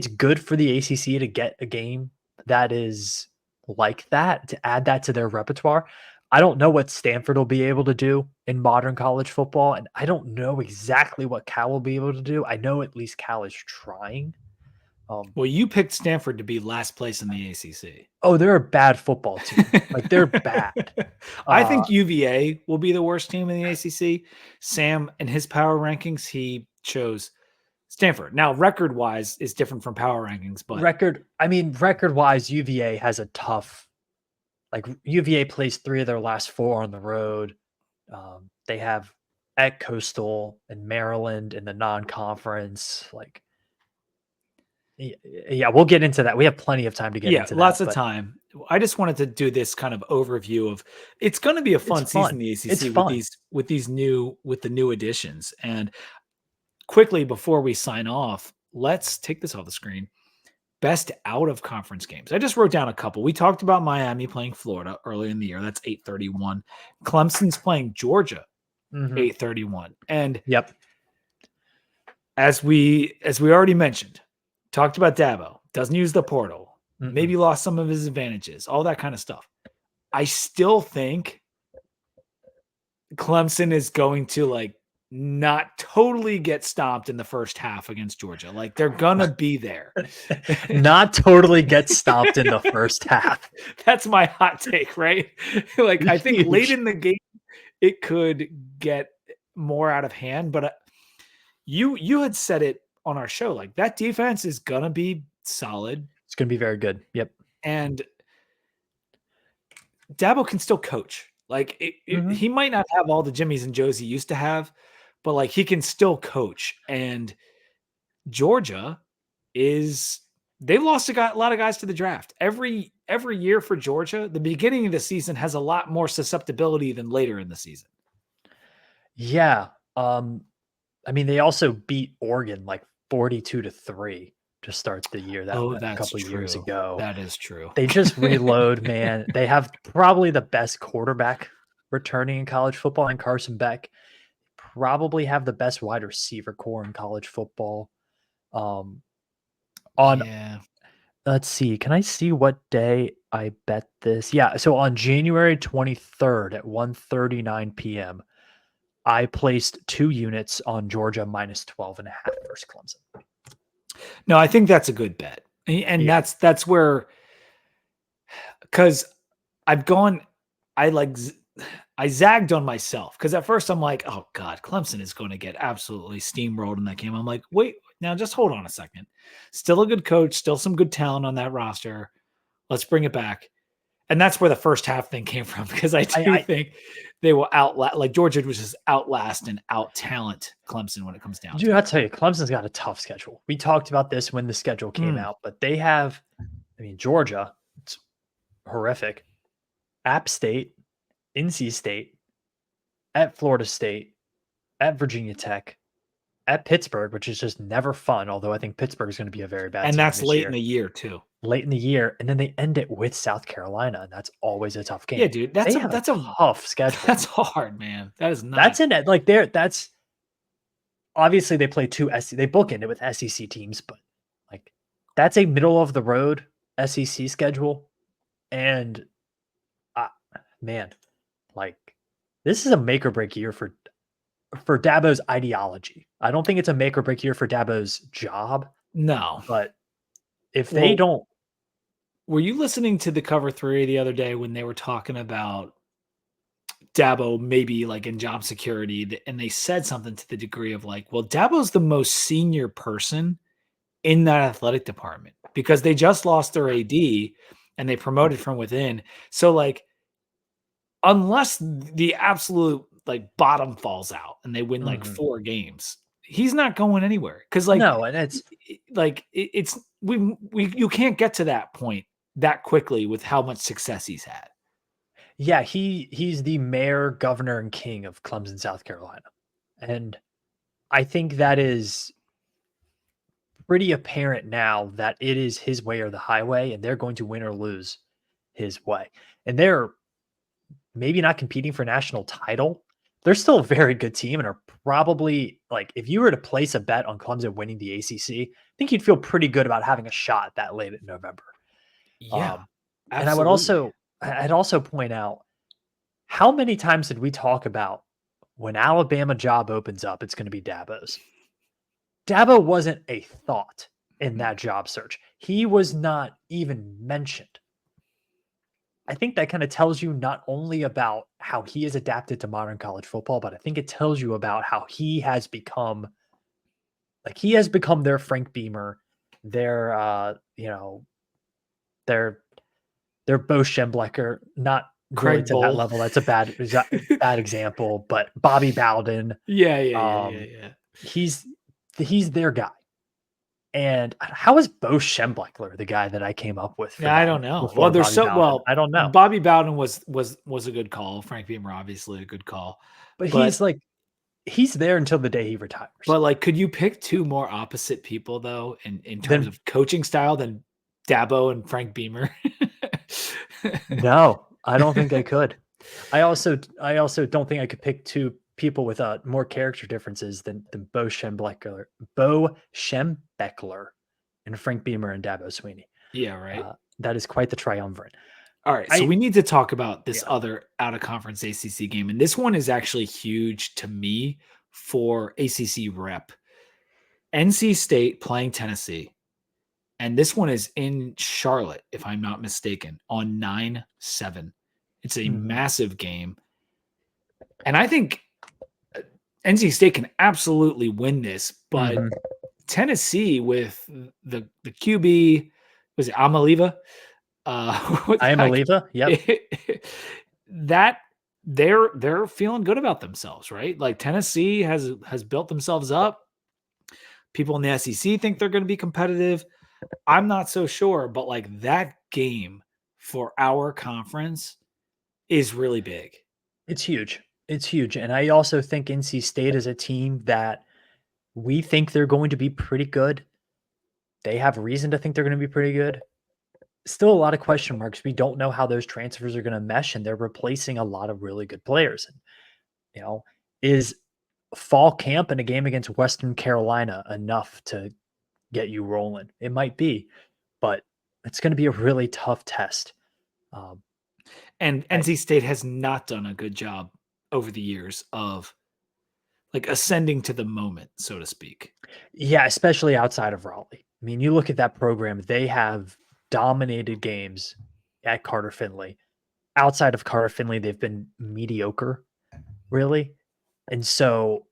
Speaker 2: good for the ACC to get a game that is like that, to add that to their repertoire. I don't know what Stanford will be able to do in modern college football, and I don't know exactly what Cal will be able to do. I know at least Cal is trying.
Speaker 1: Well, you picked Stanford to be last place in the ACC.
Speaker 2: Oh, they're a bad football team. Like, they're bad.
Speaker 1: I think UVA will be the worst team in the ACC. Sam, in his power rankings, he chose Stanford. Now, record-wise is different from power rankings, but
Speaker 2: record-wise, UVA has a tough. Like, UVA plays 3 of their last 4 on the road. They have at Coastal and Maryland in the non-conference. Like, yeah, we'll get into that. We have plenty of time to get into that.
Speaker 1: Lots of time. I just wanted to do this kind of overview of it's going to be a fun season in the ACC with the new additions. And quickly before we sign off, let's take this off the screen. Best out of conference games. I just wrote down a couple. We talked about Miami playing Florida early in the year. That's 8:31. Clemson's playing Georgia, 8:31. And
Speaker 2: yep,
Speaker 1: as we already mentioned, talked about Dabo, doesn't use the portal, maybe lost some of his advantages, all that kind of stuff. I still think Clemson is going to not totally get stomped in the first half against Georgia. Like, they're going to be there.
Speaker 2: Not totally get stomped in the first half.
Speaker 1: That's my hot take, right? I think late in the game, it could get more out of hand. But you had said it on our show, like, that defense is going to be solid.
Speaker 2: It's going to be very good. Yep.
Speaker 1: And Dabo can still coach. He might not have all the Jimmies and Joes he used to have, but he can still coach. And Georgia they lost a lot of guys to the draft. Every year for Georgia, the beginning of the season has a lot more susceptibility than later in the season.
Speaker 2: Yeah. They also beat Oregon 42-3 to start the year. That's a couple of years ago.
Speaker 1: That is true.
Speaker 2: They just reload, man. They have probably the best quarterback returning in college football, and Carson Beck. Probably have the best wide receiver core in college football. Let's see. Can I see what day I bet this? Yeah. So on January 23rd at 1:39 p.m., I placed 2 units on Georgia minus 12.5 versus Clemson.
Speaker 1: No, I think that's a good bet. And that's where, because I zagged on myself, because at first I'm like, oh God, Clemson is going to get absolutely steamrolled in that game. I'm like, wait, now just hold on a second. Still a good coach, still some good talent on that roster. Let's bring it back. And that's where the first half thing came from, because I think they will Georgia was just outlast and out talent Clemson when it comes down to it.
Speaker 2: I'll tell you, Clemson's got a tough schedule. We talked about this when the schedule came out, but they have, Georgia, it's horrific. App State, NC State, at Florida State, at Virginia Tech, at Pittsburgh, which is just never fun, although I think Pittsburgh is going to be a very bad team.
Speaker 1: And that's late in the year, too.
Speaker 2: Late in the year, and then they end it with South Carolina, and that's always a tough game.
Speaker 1: Yeah, dude, that's a
Speaker 2: tough schedule.
Speaker 1: That's hard, man. That is not.
Speaker 2: That's in it. That's obviously they play they bookend it with SEC teams, but that's a middle of the road SEC schedule. And man, like this is a make or break year for Dabo's ideology. I don't think it's a make or break year for Dabo's job,
Speaker 1: No.
Speaker 2: but if they
Speaker 1: Well,
Speaker 2: don't,
Speaker 1: were you listening to the Cover 3 the other day when they were talking about Dabo maybe like in job security, and they said something to the degree of like, well, Dabo's the most senior person in that athletic department because they just lost their AD and they promoted from within. So like, unless the absolute like bottom falls out and they win like
Speaker 2: Mhm.
Speaker 1: 4 games, he's not going anywhere. Cause
Speaker 2: No, and it's
Speaker 1: it's we you can't get to that point that quickly with how much success he's had.
Speaker 2: yeah, he's the mayor, governor, and king of Clemson, South Carolina. And I think that is pretty apparent now that it is his way or the highway, and they're going to win or lose his way. And they're maybe not competing for national title. They're still a very good team and are probably like if you were to place a bet on Clemson winning the ACC, I think you'd feel pretty good about having a shot that late in November.
Speaker 1: Yeah,
Speaker 2: Um, and
Speaker 1: absolutely.
Speaker 2: I'd also point out how many times did we talk about when Alabama job opens up, it's going to be Dabo's. Dabo wasn't a thought in that job search. He was not even mentioned. I think that kind of tells you not only about how he has adapted to modern college football, but I think it tells you about how he has become their Frank Beamer, their their their Bo Schemblecker, not really
Speaker 1: Craig
Speaker 2: to that
Speaker 1: Bowl.
Speaker 2: level. That's a bad example, but Bobby Bowden,
Speaker 1: Yeah, yeah, yeah, yeah,
Speaker 2: um,
Speaker 1: yeah.
Speaker 2: he's he's their guy. And how is Bo Schembleckler the guy that I came up with for
Speaker 1: Yeah, I
Speaker 2: them
Speaker 1: don't know. Well,
Speaker 2: before
Speaker 1: there's
Speaker 2: Bobby
Speaker 1: so
Speaker 2: Bowden?
Speaker 1: well,
Speaker 2: I don't know.
Speaker 1: Bobby Bowden was a good call. Frank Beamer obviously a good call.
Speaker 2: But
Speaker 1: But
Speaker 2: he's there until the day he retires.
Speaker 1: but like could you pick 2 more opposite people though in terms
Speaker 2: Then
Speaker 1: of coaching style than Dabo and Frank Beamer?
Speaker 2: no, I don't think I could. I also don't think I could pick 2 people with, more character differences than Bo Schembechler and Frank Beamer and Dabo Sweeney.
Speaker 1: Yeah, right.
Speaker 2: That is quite the triumvirate.
Speaker 1: All right, so
Speaker 2: I
Speaker 1: we need to talk about this
Speaker 2: Yeah.
Speaker 1: other out of conference ACC game, and this one is actually huge to me for ACC rep. NC State playing Tennessee, and this one is in Charlotte, if I'm not mistaken, on 9/7. It's a
Speaker 2: Mhm,
Speaker 1: massive game, and I think NC State can absolutely win this, but
Speaker 2: mhm.
Speaker 1: Tennessee with the QB was it Amaliva? What the
Speaker 2: I am
Speaker 1: heck?
Speaker 2: Aliva, yep.
Speaker 1: That they're feeling good about themselves, right? Like Tennessee has built themselves up. People in the SEC think they're going to be competitive. I'm not so sure, but like that game for our conference is really big.
Speaker 2: It's huge. It's huge, and I also think NC State is a team that we think they're going to be pretty good. They have reason to think they're gonna be pretty good. Still a lot of question marks. We don't know how those transfers are gonna mesh, and they're replacing a lot of really good players. And, you know, is fall camp in a game against Western Carolina enough to get you rolling? It might be, but it's gonna be a really tough test. Um,
Speaker 1: And
Speaker 2: I
Speaker 1: NC State has not done a good job over the years of like ascending to the moment, so to speak.
Speaker 2: Yeah, especially outside of Raleigh. I mean, you look at that program, they have dominated games at Carter Finley. Outside of Carter Finley, they've been mediocre, really. And so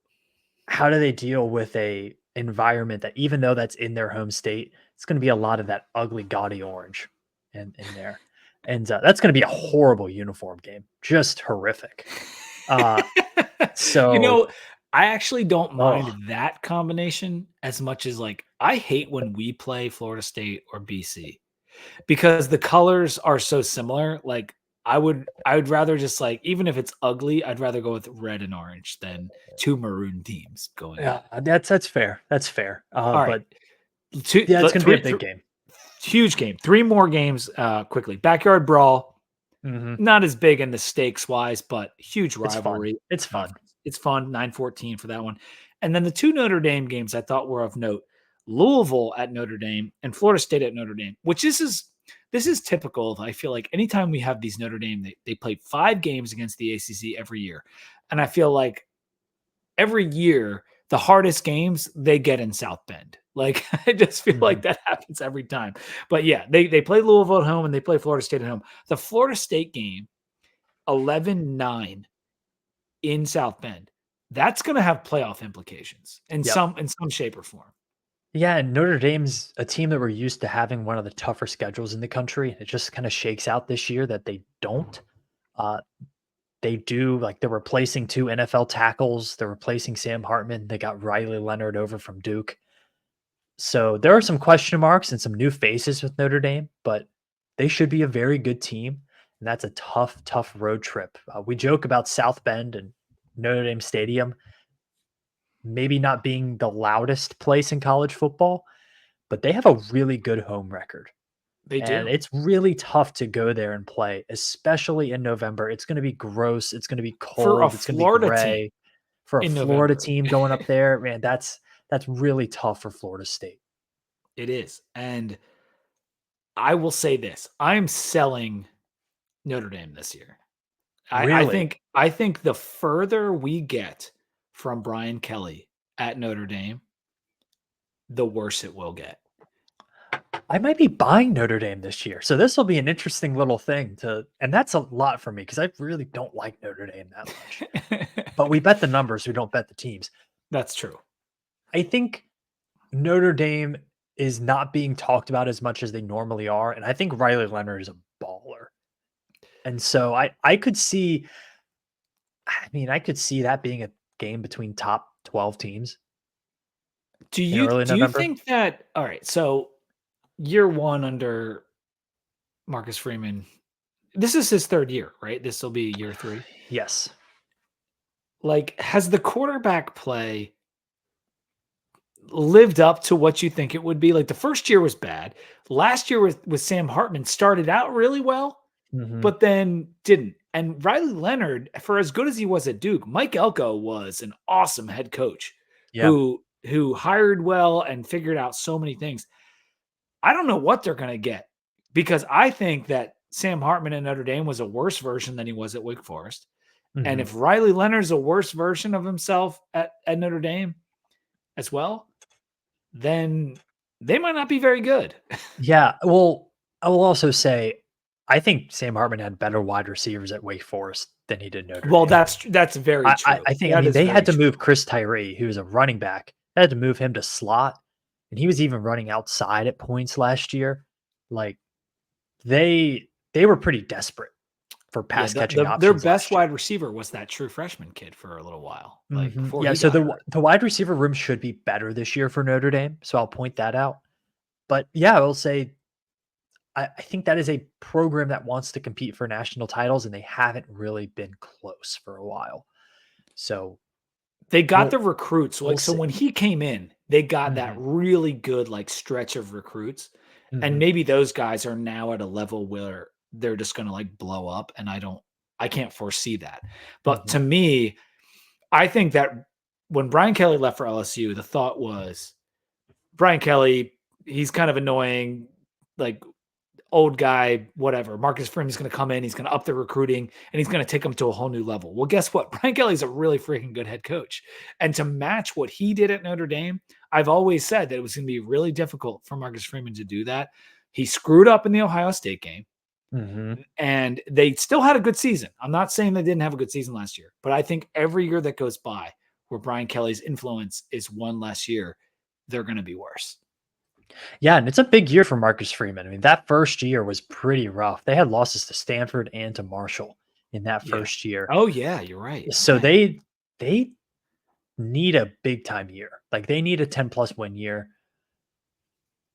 Speaker 2: how do they deal with a environment that even though that's in their home state, it's going to be a lot of that ugly gaudy orange in there. And that's going to be a horrible uniform game, just horrific. Uh,
Speaker 1: You
Speaker 2: so,
Speaker 1: know, I actually don't
Speaker 2: oh,
Speaker 1: mind that combination as much as like I hate when we play Florida State or BC because the colors are so similar. Like I would rather just like even if it's ugly, I'd rather go with red and orange than 2 maroon teams going
Speaker 2: yeah,
Speaker 1: at it.
Speaker 2: that's fair. That's fair.
Speaker 1: All right.
Speaker 2: But
Speaker 1: 2
Speaker 2: yeah, it's going to be a
Speaker 1: 3
Speaker 2: big game.
Speaker 1: huge game. 3 more games quickly. Backyard brawl.
Speaker 2: Mhm.
Speaker 1: Not as big in the stakes wise, but huge
Speaker 2: It's fun.
Speaker 1: rivalry
Speaker 2: It's fun.
Speaker 1: conference. It's fun, 9-14 for that one. And then the 2 Notre Dame games I thought were of note. Louisville at Notre Dame and Florida State at Notre Dame, which this is typical of, I feel like anytime we have these Notre Dame, they play 5 games against the ACC every year. And I feel like every year, the hardest games they get in South Bend. Like, I just feel like that happens every time. But yeah, they play Louisville at home and they play Florida State at home. The Florida State game, 11-9 in South Bend, that's going to have playoff implications in some shape or form.
Speaker 2: Yeah, and Notre Dame's a team that we're used to having one of the tougher schedules in the country. It just kind of shakes out this year that they don't. Uh, they do, like, they're replacing 2 NFL tackles. They're replacing Sam Hartman. They got Riley Leonard over from Duke. So there are some question marks and some new faces with Notre Dame, but they should be a very good team. And that's a tough, tough road trip. We joke about South Bend and Notre Dame Stadium maybe not being the loudest place in college football, but they have a really good home record.
Speaker 1: They
Speaker 2: And
Speaker 1: do.
Speaker 2: it's really tough to go there and play, especially in November. It's going to be gross. It's going to be
Speaker 1: For a
Speaker 2: cold. It's going to be
Speaker 1: Florida team
Speaker 2: gray. For a
Speaker 1: in
Speaker 2: Florida
Speaker 1: November,
Speaker 2: team going up there, man, that's really tough for Florida State.
Speaker 1: it is. And I will say this, I'm selling Notre Dame this year.
Speaker 2: Really?
Speaker 1: I think the further we get from Brian Kelly at Notre Dame, the worse it will get.
Speaker 2: I might be buying Notre Dame this year. So this will be an interesting little thing and that's a lot for me because I really don't like Notre Dame that much. But we bet the numbers, we don't bet the teams.
Speaker 1: That's true.
Speaker 2: I think Notre Dame is not being talked about as much as they normally are. And I think Riley Leonard is a baller. And so I could see, I could see that being a game between top 12 teams in early
Speaker 1: Do you
Speaker 2: November.
Speaker 1: think that, all right, so year 1 under Marcus Freeman, this is his 3rd year, right? This will be year 3.
Speaker 2: Yes.
Speaker 1: Like, has the quarterback play lived up to what you think it would be? Like, the first year was bad. Last year with Sam Hartman started out really well, but then didn't. And Riley Leonard, for as good as he was at Duke, Mike Elko was an awesome head coach
Speaker 2: Yeah.
Speaker 1: who hired well and figured out so many things. I don't know what they're going to get because I think that Sam Hartman at Notre Dame was a worse version than he was at Wake Forest. And if Riley Leonard's a worse version of himself at Notre Dame as well, then they might not be very good.
Speaker 2: Yeah. Well, I will also say, I think Sam Hartman had better wide receivers at Wake Forest than he did Notre
Speaker 1: Well,
Speaker 2: Dame.
Speaker 1: that's very true.
Speaker 2: I think,
Speaker 1: That is
Speaker 2: they
Speaker 1: very
Speaker 2: had to
Speaker 1: true.
Speaker 2: move Chris Tyree, who was a running back. They had to move him to slot, and he was even running outside at points last year. Like, they were pretty desperate for
Speaker 1: Yeah,
Speaker 2: pass catching
Speaker 1: their
Speaker 2: options
Speaker 1: best
Speaker 2: last year.
Speaker 1: wide receiver was that true freshman kid for a little while, like before
Speaker 2: Yeah,
Speaker 1: he
Speaker 2: so
Speaker 1: got hurt.
Speaker 2: the wide receiver room should be better this year for Notre Dame, so I'll point that out. But yeah, I will say I think that is a program that wants to compete for national titles, and they haven't really been close for a while. So
Speaker 1: They got
Speaker 2: we'll
Speaker 1: the recruits.
Speaker 2: we'll
Speaker 1: Like, so
Speaker 2: see.
Speaker 1: when he came in, they got that
Speaker 2: Mhm,
Speaker 1: really good like stretch of recruits. And
Speaker 2: mhm,
Speaker 1: maybe those guys are now at a level where they're just going to like blow up. And I can't foresee that. But
Speaker 2: mhm.
Speaker 1: to me, I think that when Brian Kelly left for LSU, the thought was Brian Kelly, he's kind of annoying, like old guy, whatever. Marcus Freeman's going to come in, he's going to up the recruiting, and he's going to take them to a whole new level. Well, guess what? Brian Kelly's a really freaking good head coach. And to match what he did at Notre Dame, I've always said that it was going to be really difficult for Marcus Freeman to do that. He screwed up in the Ohio State game,
Speaker 2: Mhm.
Speaker 1: and they still had a good season. I'm not saying they didn't have a good season last year, but I think every year that goes by where Brian Kelly's influence is one less year, they're going to be worse.
Speaker 2: Yeah, and it's a big year for Marcus Freeman. I mean, that first year was pretty rough. They had losses to Stanford and to Marshall in that
Speaker 1: Yeah.
Speaker 2: first year.
Speaker 1: Oh, yeah, you're right.
Speaker 2: So
Speaker 1: Dang.
Speaker 2: they need a big time year. Like, they need a 10 plus win year.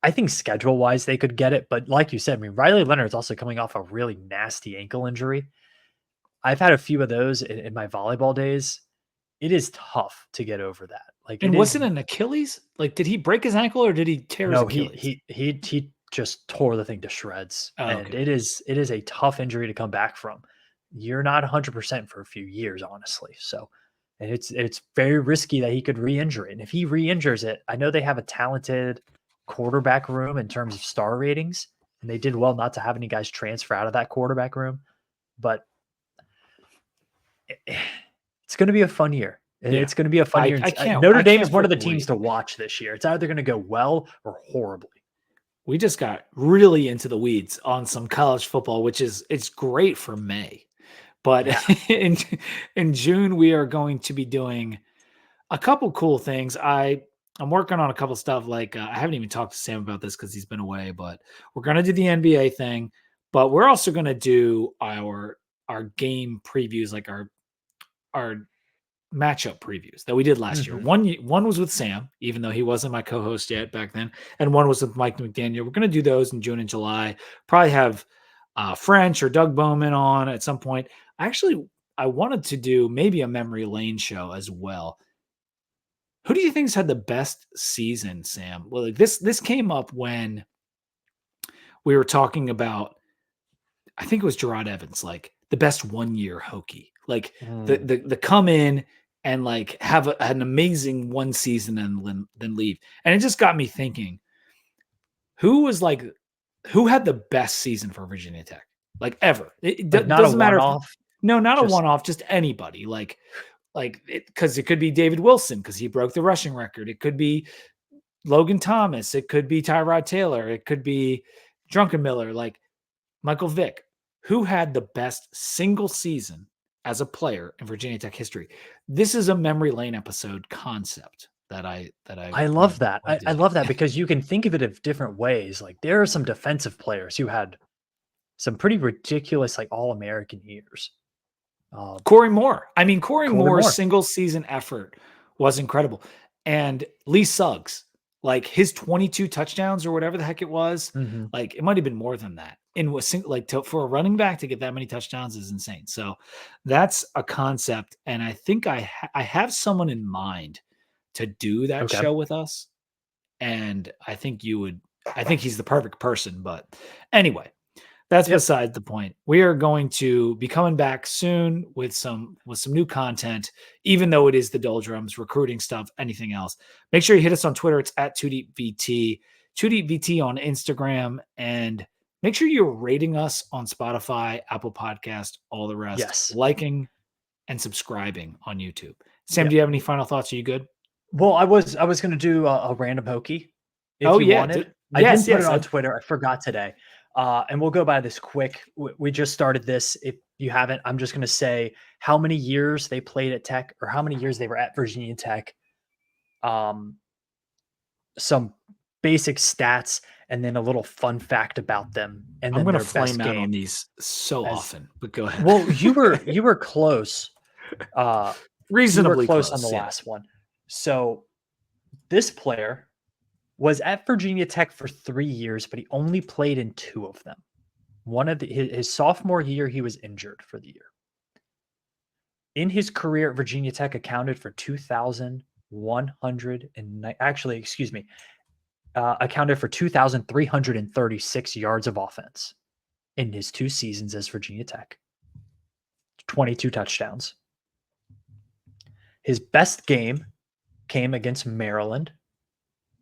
Speaker 2: I think schedule wise they could get it, but like you said, I mean, Riley Leonard's also coming off a really nasty ankle injury. I've had a few of those in my volleyball days. It is tough to get over that. Like, it
Speaker 1: And was
Speaker 2: is.
Speaker 1: it an Achilles? Like, did he break his ankle or did he tear his
Speaker 2: No,
Speaker 1: Achilles?
Speaker 2: he just tore the thing to shreds,
Speaker 1: Oh,
Speaker 2: and
Speaker 1: okay.
Speaker 2: it is a tough injury to come back from. You're not 100% for a few years, honestly. So, and it's very risky that he could re-injure it. And if he re-injures it, I know they have a talented quarterback room in terms of star ratings, and they did well not to have any guys transfer out of that quarterback room. But it's going to be a fun year.
Speaker 1: Yeah.
Speaker 2: It's going to be a fun year. Notre Dame is one of the teams to watch this year. It's either going to go well or horribly.
Speaker 1: We just got really into the weeds on some college football, which it's great for May. But yeah. in June, we are going to be doing a couple cool things. I'm working on a couple stuff. Like I haven't even talked to Sam about this because he's been away, but we're going to do the NBA thing. But we're also going to do our game previews, like our matchup previews that we did last year. One was with Sam, even though he wasn't my co-host yet back then, and one was with Mike McDaniel. We're going to do those in June and July. Probably have French or Doug Bowman on at some point. I wanted to do maybe a memory lane show as well. Who do you think's had the best season, Sam? Well, like this came up when we were talking about, I think it was Gerard Evans, like the best 1 year Hokie, like the come in and like have an amazing one season and then leave. And it just got me thinking, who had the best season for Virginia Tech, like ever? It doesn't matter. Not a one-off, just anybody. Like because it could be David Wilson because he broke the rushing record. It could be Logan Thomas. It could be Tyrod Taylor. It could be Druckenmiller, like Michael Vick. Who had the best single season as a player in Virginia Tech history? This is a memory lane episode concept that I
Speaker 2: love that. I love that because you can think of it of different ways. Like there are some defensive players who had some pretty ridiculous, like All-American years.
Speaker 1: Corey Moore. I mean, Corey Moore's single season effort was incredible. And Lee Suggs, like his 22 touchdowns or whatever the heck it was, like it might've been more than that. For a running back to get that many touchdowns is insane. So that's a concept. And I think I have someone in mind to do that show with us. And I think he's the perfect person, but anyway, that's beside the point. We are going to be coming back soon with some new content, even though it is the doldrums, recruiting stuff, anything else. Make sure you hit us on Twitter. It's at 2DeepVT, 2DeepVT on Instagram, and make sure you're rating us on Spotify, Apple Podcast, all the rest.
Speaker 2: Yes.
Speaker 1: Liking and subscribing on YouTube. Sam, do you have any final thoughts? Are you good?
Speaker 2: Well, I was going to do a random Hokie. If you wanted. I didn't put it on Twitter. I forgot today. And we'll go by this quick. We just started this. If you haven't, I'm just going to say how many years they played at Tech or how many years they were at Virginia Tech. Some basic stats and then a little fun fact about them. And then
Speaker 1: I'm going to flame out on these often, but go ahead.
Speaker 2: Well, you were close.
Speaker 1: Reasonably close
Speaker 2: on the last one. So this player was at Virginia Tech for 3 years, but he only played in 2 of them. His sophomore year, he was injured for the year. In his career at Virginia Tech, accounted for 2,336 yards of offense in his 2 seasons as Virginia Tech. 22 touchdowns. His best game came against Maryland,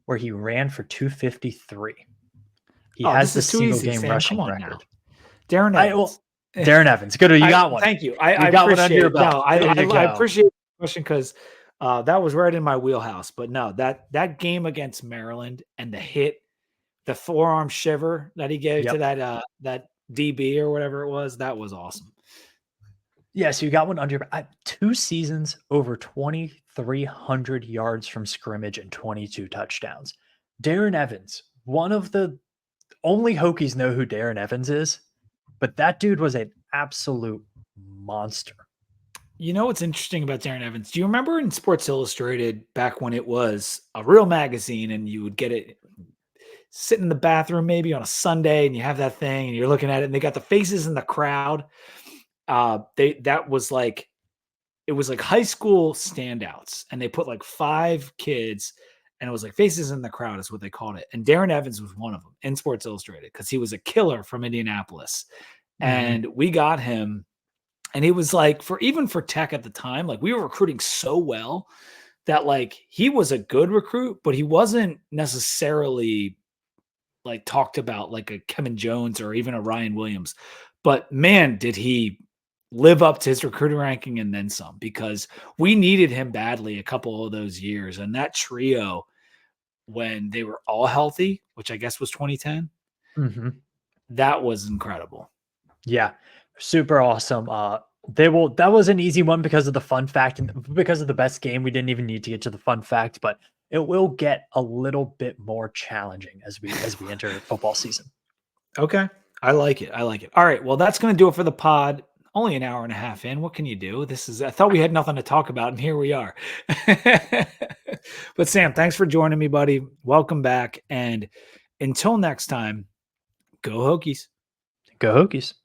Speaker 2: where he ran for 253. He has the single game rushing record.
Speaker 1: Darren Evans.
Speaker 2: Darren Evans. Good. You got one.
Speaker 1: Thank you. I got one under your belt. No, I appreciate the question because that was right in my wheelhouse. But no, that game against Maryland and the forearm shiver that he gave to that DB or whatever it was, that was awesome.
Speaker 2: Yeah, so you got one under your 2 seasons, over 2,300 yards from scrimmage and 22 touchdowns. Darren Evans, one of the only Hokies know who Darren Evans is, but that dude was an absolute monster.
Speaker 1: You know what's interesting about Darren Evans? Do you remember in Sports Illustrated back when it was a real magazine and you would get it, sit in the bathroom maybe on a Sunday and you have that thing and you're looking at it and they got the faces in the crowd. It was like high school standouts and they put like 5 kids and it was like faces in the crowd is what they called it. And Darren Evans was one of them in Sports Illustrated because he was a killer from Indianapolis. And we got him and he was like for Tech at the time, like we were recruiting so well that like he was a good recruit, but he wasn't necessarily like talked about like a Kevin Jones or even a Ryan Williams. But man, did he live up to his recruiting ranking and then some, because we needed him badly a couple of those years. And that trio, when they were all healthy, which I guess was 2010, that was incredible.
Speaker 2: Yeah, super awesome. That was an easy one because of the fun fact and because of the best game. We didn't even need to get to the fun fact, but it will get a little bit more challenging as we enter football season.
Speaker 1: Okay. I like it. I like it. All right. Well, that's going to do it for the pod. Only an hour and a half in. What can you do? I thought we had nothing to talk about, and here we are. But Sam, thanks for joining me, buddy. Welcome back. And until next time, go Hokies.
Speaker 2: Go Hokies.